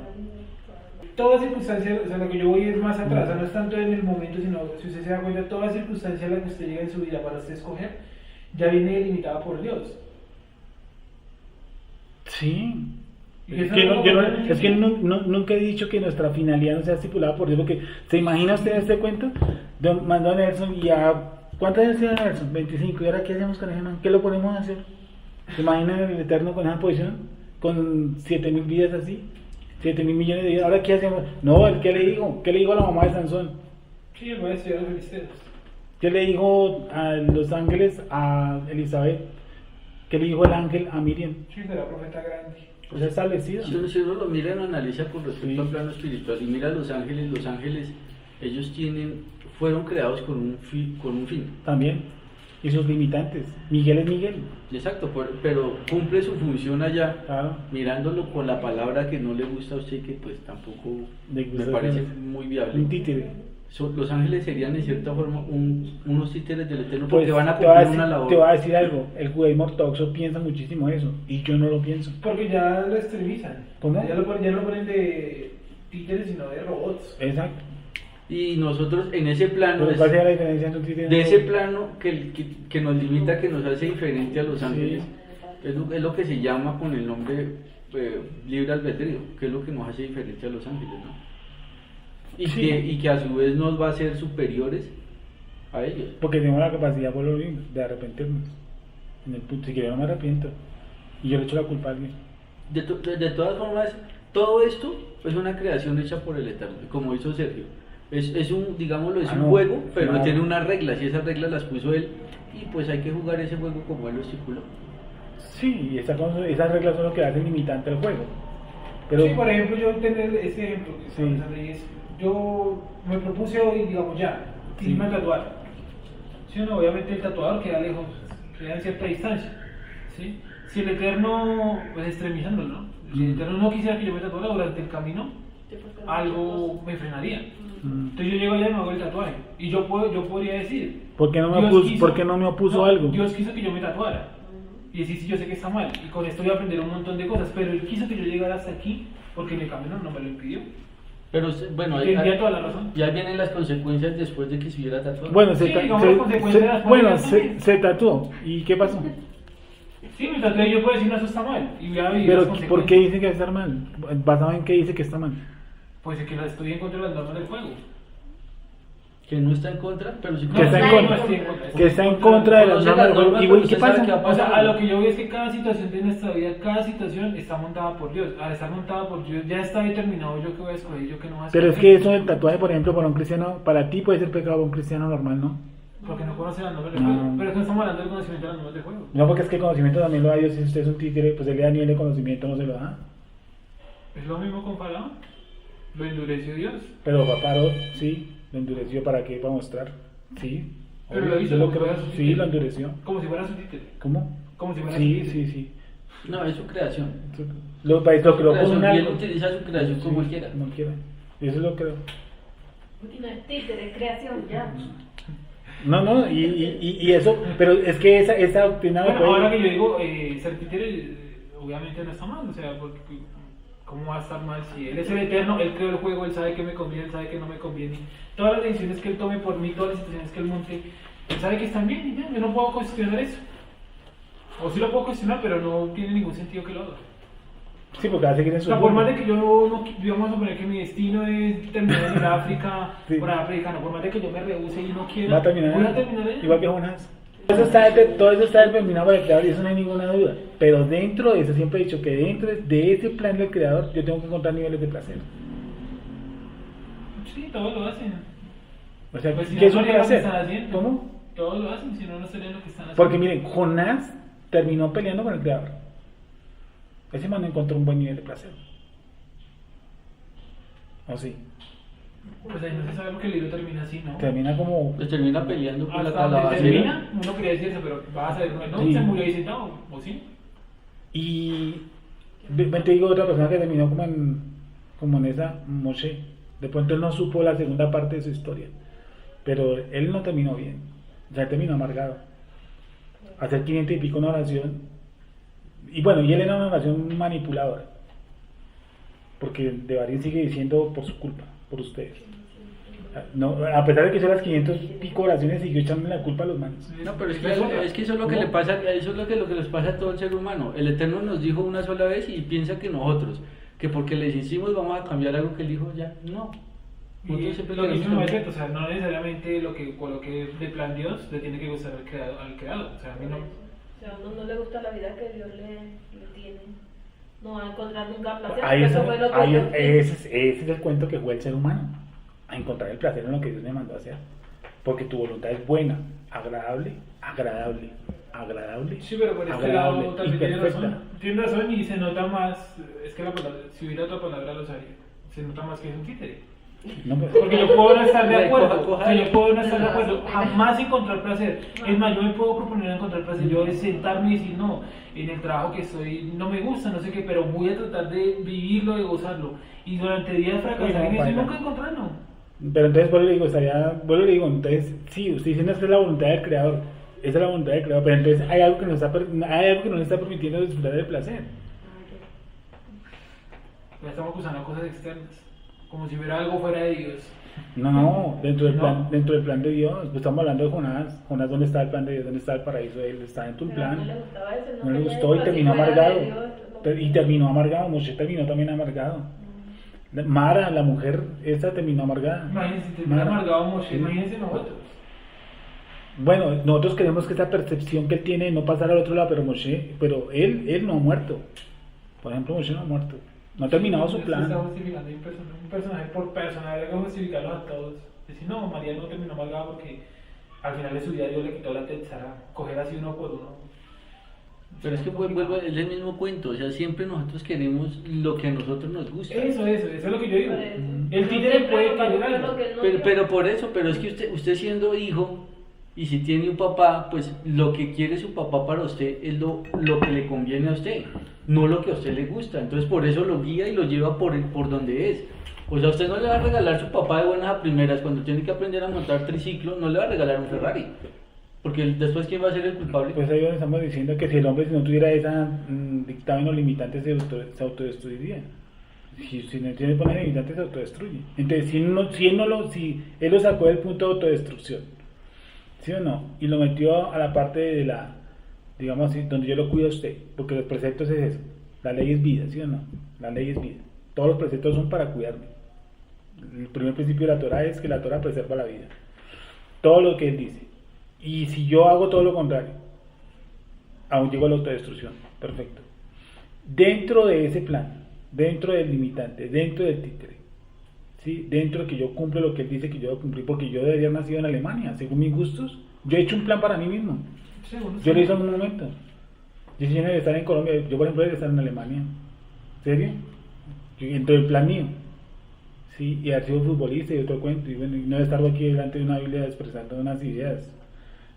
Toda circunstancia, o sea, lo que yo voy es más atrás, o sea, no es tanto en el momento, sino si usted se da cuenta, toda circunstancia a la que usted llega en su vida para usted escoger, ya viene delimitada por Dios. Sí. Y Es eso que, no no- lo yo no- pueden es que decir. nunca he dicho que nuestra finalidad no sea estipulada por Dios, porque ¿se imagina usted este cuento? Mandó a Nelson y a... ¿Cuántos años tiene Nelson? 25. ¿Y ahora qué hacemos con ese man? ¿Qué lo ponemos a hacer? ¿Se imagina el Eterno con esa posición? Con 7.000 vidas así, 7.000 millones de vidas. ¿Ahora qué hacemos? No, ¿qué le dijo? ¿Qué le dijo a la mamá de Sansón? Sí, él va a estudiar a los filisteos. ¿Qué le dijo a los ángeles a Elizabeth? ¿Qué le dijo el ángel a Miriam? Sí, será profeta grande. Pues es establecida. Si uno lo mira y lo analiza con respecto Sí. al plano espiritual y mira a los ángeles, ellos fueron creados con un fin. También. Y sus limitantes. Miguel es Miguel. Exacto, pero cumple su función allá, Claro. mirándolo con la palabra que no le gusta a usted y que pues tampoco Le me gusta parece ser muy Un viable. títere. Los ángeles serían en cierta forma unos títeres del Eterno porque Pues van a te voy a cumplir decir- una labor. Te voy a decir algo. El judaísmo ortodoxo piensa muchísimo eso. Y yo no lo pienso. Porque ya lo extremizan. ¿Cómo? Ya no lo ponen de títeres, sino de robots. Exacto. Y nosotros en ese plano, Pero ¿cuál sería la diferencia entre un títere y de un ese robot? plano que nos limita, que nos hace diferente a los ángeles, es lo que se llama con el nombre libre albedrío, que es lo que nos hace diferente a los ángeles, ¿no? Sí. Y que a su vez nos va a hacer superiores a ellos. Porque tenemos la capacidad, por lo mismo, de arrepentirnos. En el punto, si quiero no me arrepiento. Y yo le echo la culpa a alguien. De todas formas, todo esto es una creación hecha por el Eterno, como hizo Sergio. Es un, digámoslo, es Ah, un no. juego, pero Claro. tiene unas reglas y esas reglas las puso él y pues hay que jugar ese juego como él lo estipuló. Sí, y esas reglas son lo que hacen limitante al juego. Pero, Sí, por ejemplo, yo tener ese ejemplo que Sí. estaba pensando ahí es, yo me propuse hoy, digamos ya, irme a tatuar. ¿Sí o no? Obviamente el tatuador queda lejos, queda en cierta distancia. ¿Sí? Si el Eterno, pues extremizándolo, ¿no? Si el Eterno no quisiera que yo me tatuara durante el camino, algo me frenaría. Entonces yo llego allá y me hago el tatuaje. Y yo podría decir, ¿por qué no me Dios opuso, quiso- ¿por qué no me opuso algo? Dios quiso que yo me tatuara. Y decir, sí, yo sé que está mal. Y con esto voy a aprender un montón de cosas. Pero Él quiso que yo llegara hasta aquí porque en el camino no me lo impidió. Pero bueno, Y tendría toda la razón. ya vienen las consecuencias después de que se hubiera tatuado. Bueno, Sí, digamos, las consecuencias de las bueno, familias también. se tatuó. ¿Y qué pasó? Sí, me tatué, yo puedo decir, no, eso está mal. Y voy a vivir Pero las ¿por qué consecuencias. dice que está mal? ¿Basado en qué dice que está mal? Pues es que no estoy en contra de las normas del juego. Que no está en contra, pero sí Que está en no, contra. estoy en contra. Que está en contra de las Conoce normas las del juego. normas, ¿Y bueno, pero qué usted sabe pasa? que va a O sea, pasar. a lo que yo veo es que cada situación de nuestra vida, cada situación está montada por Dios. Al estar montada por Dios, ya está determinado yo qué voy a escoger, yo qué no voy a escoger. Pero es que eso del tatuaje, por ejemplo, para un cristiano, para ti puede ser pecado, para un cristiano normal, ¿no? Porque no conoce las normas del No. juego. Pero es que no estamos hablando del conocimiento de las normas del juego. No, porque es que el conocimiento también lo da Dios. Si usted es un tigre, pues él le da nivel de conocimiento, no se lo da. Es lo mismo con Faraón. Lo endureció Dios. Pero paró, sí, lo endureció. ¿Para qué? Para mostrar. Sí. Pero Obvio, lo hizo yo lo como si creo. fuera su Sí, títere. lo endureció. Como si fuera su títere. ¿Cómo? Como si fuera su Sí, títere. sí, sí. No, es su creación. Lo creó con Creación, un y él algo. utiliza su creación como él quiera. Como quiera. Eso lo creo. Títere, creación, ya. No, y eso, pero es que esa doctrina me Bueno, puede- ahora que yo digo, ser títere, obviamente no está mal, o sea, porque ¿cómo va a estar mal si él es el eterno, él creó el juego, él sabe que me conviene, él sabe que no me conviene? Todas las decisiones que él tome por mí, todas las situaciones que él monte, él sabe que están bien y ya, yo no puedo cuestionar eso. O sí lo puedo cuestionar, pero no tiene ningún sentido que lo haga. Sí, porque va a seguir en O su sea, por forma. más de que yo no, vamos a suponer que mi destino es terminar en el África, Sí. por allá predicando, por más de que yo me rehúse y no quiera, Va a terminar voy a allá. terminar allá. Igual que Jonás. Todo eso está determinado por el creador y eso no hay ninguna duda. Pero dentro de eso, siempre he dicho que dentro de ese plan del creador, yo tengo que encontrar niveles de placer. Sí, todos lo hacen. O sea, Pues si ¿qué no es un sería lo que placer? están haciendo. ¿Cómo? Todos lo hacen, si no, no estarían lo que están haciendo. Porque miren, Jonás terminó peleando con el creador. Ese man no encontró un buen nivel de placer. ¿O sí? Pues ahí no se sabe por qué el libro termina así, ¿no? Termina como... Pues termina peleando por la Hasta donde calabacera. termina, uno quería decir eso, pero vas a ver, no, Sí. se murió ahí sentado, ¿o sí? Y te digo otra persona que terminó como en esa Moshe. De pronto él no supo la segunda parte de su historia. Pero él no terminó bien. Ya terminó amargado. hacer 500 y pico una oración. Y bueno, y él era una oración manipuladora. Porque Devarim sigue diciendo por su culpa, por ustedes. No, a pesar de que hizo las 500 pico oraciones, siguió echándole la culpa a los manos. No, pero es que eso es lo que le pasa, eso es lo que les pasa a todo el ser humano. El Eterno nos dijo una sola vez y piensa que nosotros, que porque les hicimos vamos a cambiar algo que él dijo ya. No. Y Nosotros siempre lo que queremos dice cambiar. Maestro, o sea, no necesariamente lo que coloque de plan Dios le tiene que gustar al creado. O sea, a mí no. O sea, a uno no le gusta la vida que Dios le tiene. No va a encontrar nunca placer. Ahí eso está, fue lo que ahí- Dios ese es el cuento que juega el ser humano, a encontrar el placer en lo que Dios me mandó a hacer. Porque tu voluntad es buena, agradable, agradable, agradable, Sí, pero por este agradable lado y también tiene perfecta. razón. Tiene razón y se nota más. Es que la palabra, si hubiera otra palabra lo usaría. Se nota más que es un títere. No, pues, Porque yo puedo no estar de acuerdo. Coja, O sea, yo puedo no estar de acuerdo. Jamás encontrar placer. Es más, yo me puedo proponer encontrar placer. Yo es sentarme y decir, no, en el trabajo que estoy no me gusta, no sé qué, pero voy a tratar de vivirlo, de gozarlo. Y durante días fracasar en eso y baila. nunca encontrarlo. pero entonces vuelvo y le digo, entonces, sí, usted dice, no, esta es la voluntad del creador, esa es la voluntad del creador, pero entonces hay algo que nos está, hay algo que no le está permitiendo disfrutar del placer. Ya estamos usando cosas externas. Como si hubiera algo fuera de Dios. No, dentro del plan, No. dentro del plan de Dios. Pues estamos hablando de Jonás. Jonás, ¿dónde está el plan de Dios? ¿Dónde está el paraíso de él? Está en tu Pero plan. no le gustaba eso, No le quería gustó y eso, terminó si fuera amargado. de Dios, no. Y terminó amargado. Moshe terminó también amargado. Mara, la mujer, esta terminó amargada. Imagínense, si termina Mara. amargado Moshe, Sí. imagínense nosotros. Bueno, nosotros queremos que esa percepción que él tiene no pasar al otro lado, pero Moshe, pero él no ha muerto. Por ejemplo, Moshe no ha muerto. No ha terminado su Se plan. está justificando un personaje por personaje, hay que justificarlos a todos. Decir, no, María no terminó amargada porque al final de su vida Dios le quitó la tetzara. Coger así uno por uno. Pero es que vuelvo, es el mismo cuento, o sea, siempre nosotros queremos lo que a nosotros nos gusta. Eso es lo que yo digo. Por eso. El títere Siempre puede nos va a querer gustar algo. lo que él no Pero, quiere. por eso, pero es que usted siendo hijo y si tiene un papá, pues lo que quiere su papá para usted es lo que le conviene a usted, no lo que a usted le gusta. Entonces por eso lo guía y lo lleva por donde es. O sea, usted no le va a regalar a su papá de buenas a primeras cuando tiene que aprender a montar triciclo, no le va a regalar un Ferrari. Porque después, ¿quién va a ser el culpable? Pues ahí donde estamos diciendo que si el hombre, si no tuviera esa dictamen o limitante, se autodestruiría. Si no tiene poner limitantes, se autodestruye. Entonces, si él lo sacó del punto de autodestrucción, ¿sí o no? Y lo metió a la parte de la, digamos así, donde yo lo cuido a usted, porque los preceptos es eso. La ley es vida, ¿sí o no? La ley es vida. Todos los preceptos son para cuidarme. El primer principio de la Torah es que la Torah preserva la vida. Todo lo que él dice. Y si yo hago todo lo contrario, aún llego a la autodestrucción. Perfecto. Dentro de ese plan, dentro del limitante, dentro del títere, ¿sí? Dentro de que yo cumplo lo que él dice que yo debo cumplir, porque yo debería haber nacido en Alemania, según mis gustos. Yo he hecho un plan para mí mismo. Según Yo lo hice usted. en un momento. Yo sí de estar en Colombia, yo por ejemplo debería estar en Alemania. ¿Serio? Yo entro el plan mío. Sí, y haber sido futbolista y otro cuento, y bueno, y no estar aquí delante de una Biblia expresando unas ideas.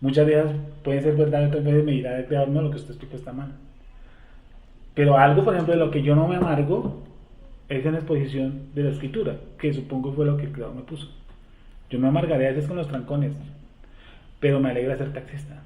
Muchas de ellas pueden ser verdad, otras veces me dirá el creador, no, lo que usted explicó está mal. Pero algo, por ejemplo, de lo que yo no me amargo es en la exposición de la escritura, que supongo fue lo que el creador me puso. Yo me amargaré a veces con los trancones, pero me alegra ser taxista.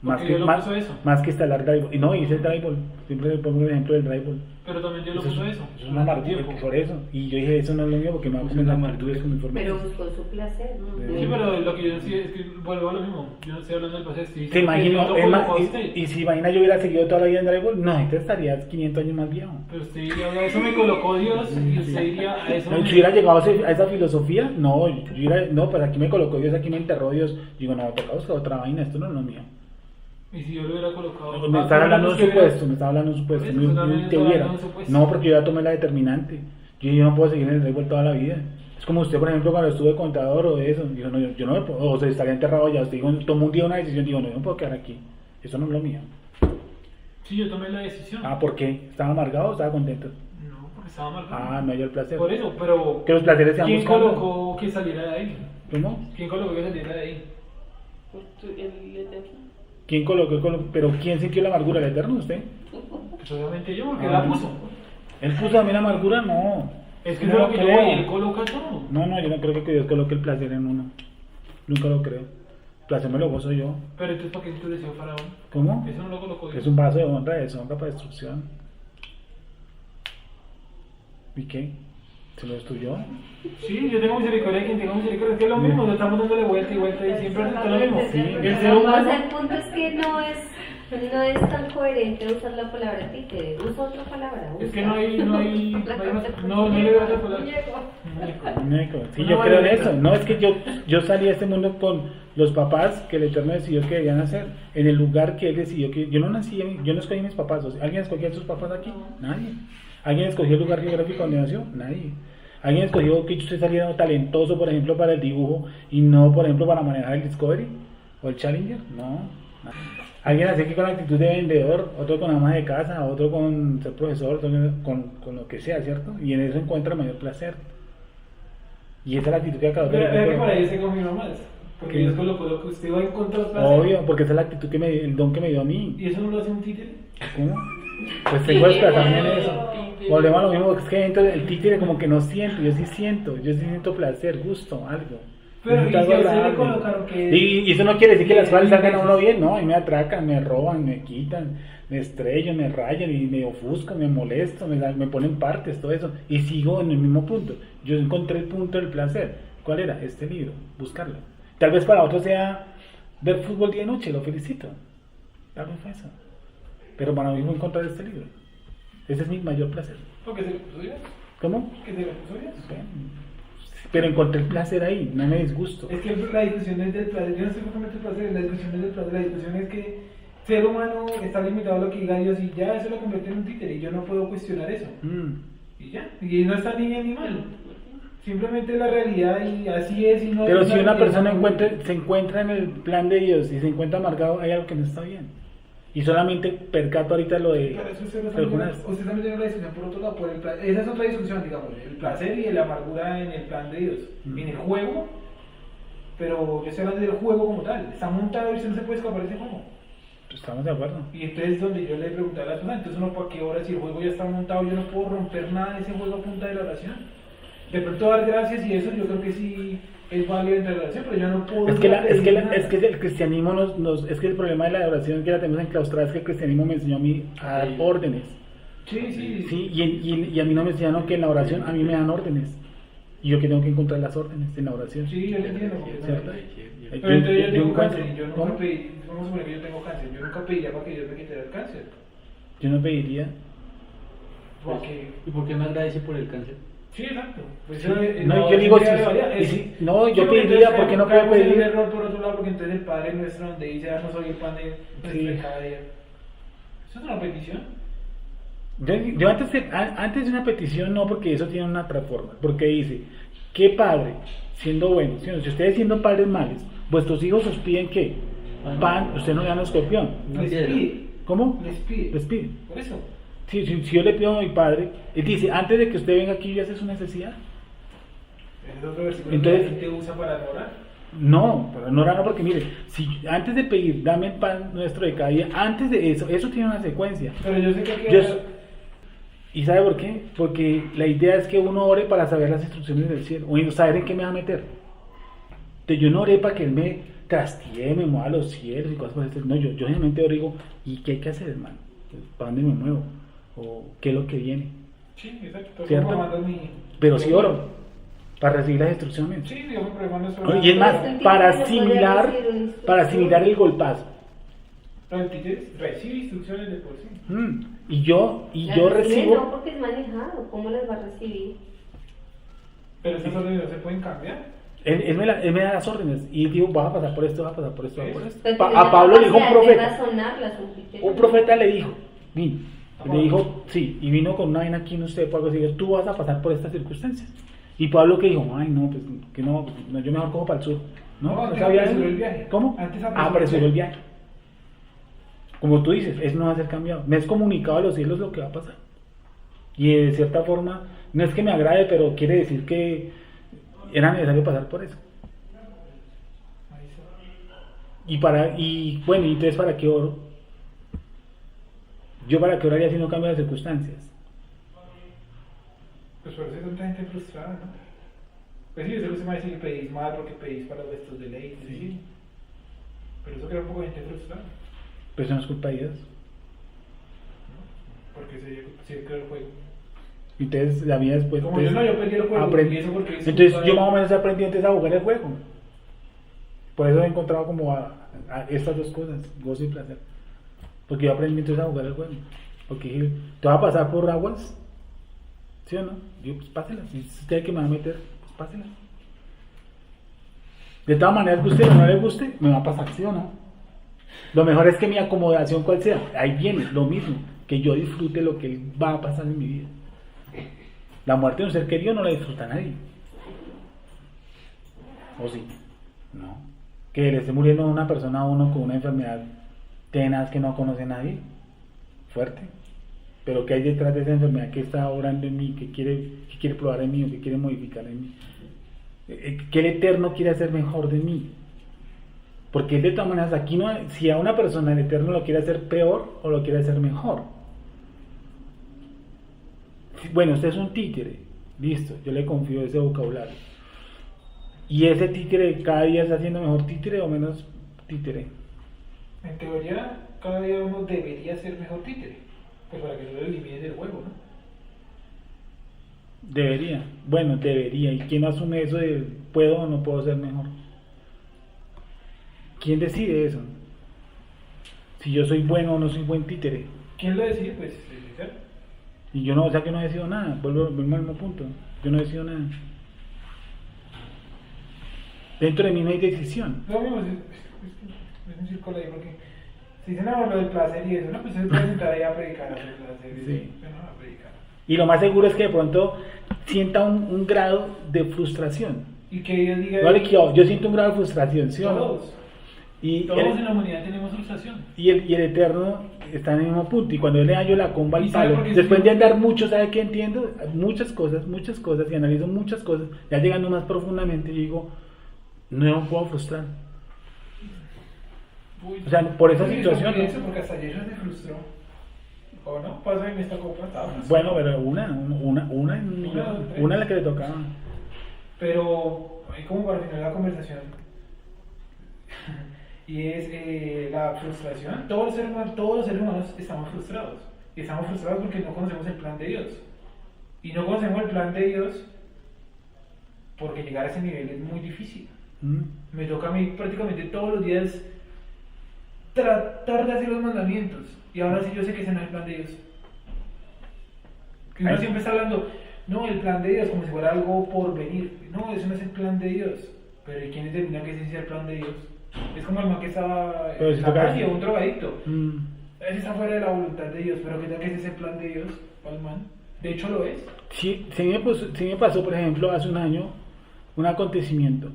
Porque Dios lo puso eso. Más que instalar drywall. Y no, hice el drywall. Siempre le pongo el ejemplo del drywall. Pero también Dios lo Eso puso es, eso. eso es una amargura, por eso. Y yo dije, eso no es lo mío porque me va a Es comer una las amargura. virtudes con mi forma. Pero buscó su placer, ¿no? Sí. Sí, pero lo que yo decía es que vuelvo a lo mismo. Yo no estoy hablando del placer. estoy ¿Se diciendo que Dios imagina? lo Es más, colocó a usted. y si imagina yo hubiera seguido toda la vida en drywall, no, entonces estarías 500 años más viejo. Pero usted diría, a eso me colocó Dios. Y usted diría, a eso No, me... si hubiera llegado a esa filosofía, no, no, pues aquí me colocó Dios, aquí me enterró Dios. Digo, no, toca buscar otra vaina, esto no es lo mío. Y si yo lo hubiera colocado... Me estaba hablando de un supuesto, me estaba hablando de un supuesto, Eso, muy también te estaba hubiera. hablando de un supuesto. No, porque yo ya tomé la determinante. Yo no puedo seguir en el drywall toda la vida. Es como usted, por ejemplo, cuando estuve contador o de eso, dijo, no, yo no me puedo, o sea, estaría enterrado ya. Usted dijo, tomó un día una decisión, digo, no, yo no puedo quedar aquí. Eso no es lo mío. Sí, yo tomé la decisión. Ah, ¿por qué? ¿Estaba amargado o estaba contento? No, porque estaba marcado. Ah, no hay el placer. Por eso, pero... Que los placeres sean ¿Quién buscando. colocó que saliera de ahí? ¿Cómo? ¿Quién colocó que saliera de ahí? Pues el Eterno. ¿Quién colocó? Pero ¿quién sintió la amargura? ¿El Eterno? ¿Usted? Pues obviamente yo, porque Ah. la puso. ¿Él puso a mí la amargura? No. Es que No eso es lo lo que yo creo. voy, él coloca todo. No, yo no creo que Dios coloque el placer en uno. Nunca lo creo. placer me lo gozo yo. Pero entonces, ¿para qué tú decías faraón? ¿Cómo? Eso no lo colocó Dios. Es un vaso de honra, de deshonra para destrucción. ¿Y qué? ¿Se lo destruyó? Sí, yo tengo misericordia de quien tengo misericordia. Es que es lo mismo, no estamos dándole vuelta y vuelta y siempre es lo mismo. Sí. El ser O humano. sea, el punto es que no es tan coherente usar la palabra títere. Usa otra palabra. Es que usa. no le veo otra palabra. Muñeco. Sí, Una yo creo en marioneta. eso. No, es que yo salí a este mundo con los papás que el Eterno decidió que debían hacer. En el lugar que Él decidió que... Yo no nací, yo no escogí a mis papás. O sea, ¿alguien escogió a sus papás aquí? Nadie. ¿Alguien escogió el lugar geográfico donde nació? Nadie. ¿Alguien escogió que usted saliera talentoso, por ejemplo, para el dibujo y no, por ejemplo, para manejar el Discovery o el Challenger? No. Alguien nació aquí con la actitud de vendedor, otro con ama de casa, otro con ser profesor, otro con lo que sea, ¿cierto? Y en eso encuentra mayor placer. Y esa es la actitud que acabó de Pero es que ver. para ahí se confirma más. Porque ¿Qué? Dios colocó lo que usted va a encontrar placer. Obvio, porque esa es la actitud que el don que me dio a mí. ¿Y eso no lo hace un títere? ¿Cómo? Pues tengo que desplazarme en eso. Volvemos a lo mismo, es que dentro del títere como que no siento, yo sí siento placer, gusto, algo. Pero Siento y si algo a usted le agradable. colocaron que... Y eso no quiere decir que las cosas salgan a uno bien, no, a mí me atracan, me roban, me quitan, me estrellan, me rayan y me ofuscan, me molesto, me ponen partes, todo eso. Y sigo en el mismo punto. Yo encontré el punto del placer. ¿Cuál era? Este libro, buscarlo. Tal vez para otros sea ver fútbol día y noche, lo felicito. Tal vez fue eso. Pero para mí fue encontrar este libro. Ese es mi mayor placer. ¿Por qué se lo puso Dios? ¿Cómo? ¿Qué se lo puso Dios? Bueno, pero encontré el placer ahí, no me disgusto. Es que la discusión es del placer. Yo no sé por qué meto el placer. La discusión es del placer. La discusión es que ser humano está limitado a lo que diga Dios y ya eso lo convierte en un títere. Y yo no puedo cuestionar eso. Y ya. Y no está ni bien ni mal. Simplemente la realidad y así es. Y no Pero es si una persona realidad. se encuentra en el plan de Dios y se encuentra amargado, hay algo que no está bien. Y solamente percato ahorita lo de... Pero eso usted algunas- está metiendo la discusión por otro lado. Por el esa es otra discusión, digamos. El placer y la amargura en el plan de Dios. En el juego. Pero yo estoy hablando del juego como tal. Está montado y usted no se puede escapar de ese juego. Estamos de acuerdo. Y entonces donde yo le preguntaba a la persona, entonces uno para qué hora si el juego ya está montado, yo no puedo romper nada de ese juego a punta de la oración. De pronto dar gracias y eso yo creo que sí es válido entre la oración, pero yo no puedo... Es que el cristianismo es que el problema de la oración que la tenemos enclaustrada es que el cristianismo me enseñó a mí a dar órdenes. Sí. Sí, y a mí no me enseñaron que en la oración a mí me dan órdenes. Y yo que tengo que encontrar las órdenes en la oración. Sí, yo lo entiendo. ¿Cierto? Pero entonces yo tengo encuentro- cáncer y yo ¿Cómo? nunca pedí, vamos a suponer que yo tengo cáncer, yo nunca pediría para que Dios me quitara el cáncer. Yo no pediría. Porque... ¿Y por qué no agradece por el cáncer? Sí, exacto. Pues Sí. eso, No, yo digo, eso sí, ya varía. y Es- sí, no, yo sí, porque pediría, entonces ¿por qué no caemos puedo en un pedir? error por otro lado, porque entonces el Padre Nuestro donde dice, no soy el pan de Sí. cada día. ¿Eso es una petición? Yo antes de una petición no, porque eso tiene una otra forma. Porque dice, ¿qué padre, siendo bueno? Si ustedes siendo padres malos, vuestros hijos os piden qué? Pan, usted no le dan escorpión. Una Les piedra. pide. ¿Cómo? Les pide. Les pide. Por eso. Si yo le pido a mi padre, él dice, antes de que usted venga aquí y hace su necesidad. Es otro versículo Entonces- que la gente usa para orar. No, pero no, porque mire, si antes de pedir, dame el pan nuestro de cada día, antes de eso tiene una secuencia. Pero yo sé que aquí Yo- ¿Y sabe por qué? Porque la idea es que uno ore para saber las instrucciones del cielo, o saber en qué me va a meter. Entonces yo no oré para que él me trastee, me mueva a los cielos y cosas por eso. No, yo generalmente oro y digo, ¿y qué hay que hacer, hermano? ¿Para dónde me muevo? ¿O qué es lo que viene? Sí, exacto. ¿Cierto? Como manda mi- Pero sí oro, para recibir las instrucciones. Sí, digamos, pero hermano, eso Y es más, Pero para el títere no podría asimilar, recibir una instrucción. para asimilar el golpazo. Pero el títere recibe instrucciones de por sí. Y yo Las recibe recibo. No, porque es manejado. ¿Cómo las va a recibir? Pero esas órdenes no se pueden cambiar. Él me da las órdenes y digo, vas a pasar por esto, vas a pasar por esto, vas a por esto. Pero tiene A la Pablo le dijo un capacidad de profeta. razonarlas, títere. Un profeta le dijo, le dijo, sí, y vino con una vaina aquí en usted, por algo así, tú vas a pasar por estas circunstancias. Y Pablo que dijo, ay, no, pues que no, yo mejor cojo para el sur. No, No, no antes sabía apresuró eso. el viaje. ¿Cómo? Antes Apresuró el viaje. Como tú dices, eso no va a ser cambiado. Me es comunicado a los cielos lo que va a pasar. Y de cierta forma, no es que me agrade, pero quiere decir que era necesario pasar por eso. Y bueno, ¿y entonces para qué oro? Yo para qué oraría si no cambio las circunstancias. Pues por eso hay tanta gente frustrada, ¿no? Pues sí, eso se me va a decir que pedís mal porque pedís para vuestros deleites. Sí. Pero eso crea un poco de gente frustrada. Pues eso no es culpa de ellos. Porque se crea el juego. Entonces la vida después. Como yo no, yo perdí el juego. aprendí. Y eso porque es Entonces culpa yo de- más o menos aprendí antes a jugar el juego. Por eso he encontrado como a estas dos cosas, gozo y placer. Porque yo aprendí entonces a jugar el juego. Porque dije, ¿te va a pasar por aguas? ¿Sí o no? Digo, pues pásela. Si usted que me va a meter, pues pásela. De todas maneras, guste o no le guste, me va a pasar, ¿sí o no? Lo mejor es que mi acomodación, cual sea, ahí viene, lo mismo, que yo disfrute lo que va a pasar en mi vida. La muerte de un ser querido no la disfruta nadie. ¿O sí? No. Que le esté muriendo una persona a uno con una enfermedad tenaz que no conoce a nadie. Fuerte. Pero que hay detrás de esa enfermedad que está obrando en mí, que quiere probar en mí o que quiere modificar en mí. Que el Eterno quiere hacer mejor de mí. Porque de todas maneras, aquí no, si a una persona el Eterno lo quiere hacer peor o lo quiere hacer mejor. Bueno, usted es un títere, listo, yo le confío ese vocabulario. ¿Y ese títere cada día está haciendo mejor títere o menos títere? En teoría, cada día uno debería ser mejor títere. Pues para que no lo eliminen del juego, ¿no? Debería, bueno, debería. ¿Y quién asume eso de puedo o no puedo ser mejor? ¿Quién decide eso? Si yo soy bueno o no soy buen títere. ¿Quién lo decide? Pues el Eterno. Y yo no, o sea que no decido nada, vuelvo al mismo punto. Yo no decido nada. Dentro de mí no hay decisión. Lo mismo, es un círculo ahí porque si dicen no, lo del placer y eso, no, pues se puede sentar ahí a predicar sobre el placer y Sí. eso, pero no a predicar. Y lo más seguro es que de pronto sienta un grado de frustración. Y que Dios diga. Vale, que yo siento un grado de frustración, ¿sí o no? Todos. Y Todos en el, la humanidad tenemos frustración. y el Eterno está en el mismo punto. Y cuando yo le hallo la comba al ¿Y sabe palo, por qué después sí? de andar mucho, ¿sabe qué entiendo? Muchas cosas, y analizo muchas cosas, ya llegando más profundamente, y digo, no me puedo frustrar. Uy, O sea, por esa sí, situación, eso ¿no? porque hasta Yeshua se frustró. ¿O no? Pasa en esta copa. Bueno, pero una en una la que le tocaba. Pero, ahí como para finalizar la conversación, y es la frustración. Todos los seres humanos estamos frustrados. Y estamos frustrados porque no conocemos el plan de Dios. Y no conocemos el plan de Dios porque llegar a ese nivel es muy difícil. ¿Mm? Me toca a mí prácticamente todos los días tratar de hacer los mandamientos. Y ahora sí yo sé que ese no es el plan de Dios. Que uno Ay. siempre está hablando, no, el plan de Dios, como si fuera algo por venir. No, eso no es el plan de Dios. Pero ¿y quién determina que ese sea el plan de Dios? Es como el man que estaba Pero si en la toca- calle, un drogadicto. Mm. Ese está fuera de la voluntad de Dios, pero ¿qué tal que ese es el plan de Dios para el man? De hecho lo es. Sí, sí me pasó, por ejemplo, hace un año, un acontecimiento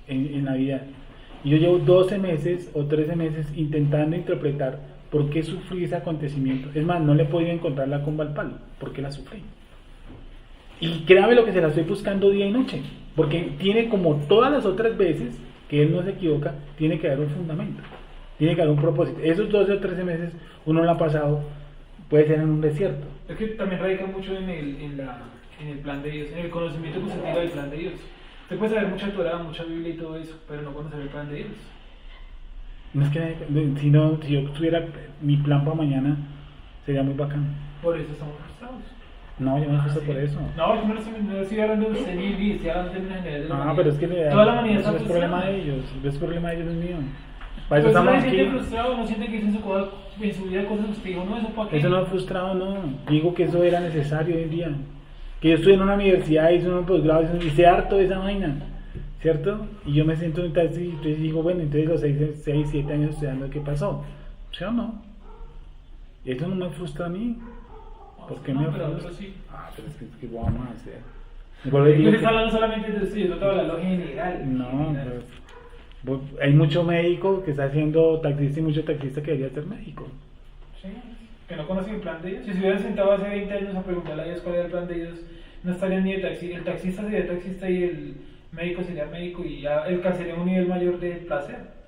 en Navidad. Y yo llevo 12 meses o 13 meses intentando interpretar por qué sufrí ese acontecimiento. Es más, no le he podido encontrar la comba al palo, por qué la sufrí. Y créame lo que se la estoy buscando día y noche, porque tiene como todas las otras veces que él no se equivoca, tiene que haber un fundamento, tiene que haber un propósito. Esos 12 o 13 meses uno lo ha pasado, puede ser en un desierto. Es que también radica mucho en el plan de Dios, en el conocimiento que usted tenga del plan de Dios. Usted puede saber mucha Torah, mucha Biblia y todo eso, pero no conocer el plan de Dios. No es que si yo tuviera mi plan para mañana, sería muy bacán. Por eso estamos frustrados. No, yo no estoy por eso. No, yo no estoy hablando de usted ni estoy hablando de términos generales de la Ah, humanidad. pero es que toda la humanidad eso está es problema frustrada. de ellos, es problema de ellos, no es mío. Para eso Pues estamos no se siente aquí. frustrado, no siente que hizo en su vida cosas que usted dijo, no, eso para qué. Eso no es frustrado, no. Digo que eso era necesario hoy en día. Que yo estoy en una universidad, hice un posgrado y hice harto de esa vaina, ¿cierto? Y yo me siento en un taxi y entonces digo, bueno, entonces los 6, 7 años estudiando, ¿qué pasó? ¿Sí o no? Eso no me frustra a mí. ¿Por qué No, me pero frustra? otros sí. Ah, pero es que ¿qué vamos a hacer? Igual les digo Usted que- está hablando solamente de usted, yo estoy hablando general. No, general. pues, hay mucho médico que está haciendo taxista y mucho taxista que debería ser médico. Sí, que no conocen el plan de Dios. Si se hubieran sentado hace 20 años a preguntarle a Dios cuál era el plan de Dios, no estarían ni el taxista sería taxista y el médico sería médico y ya alcanzaría un nivel mayor de placer.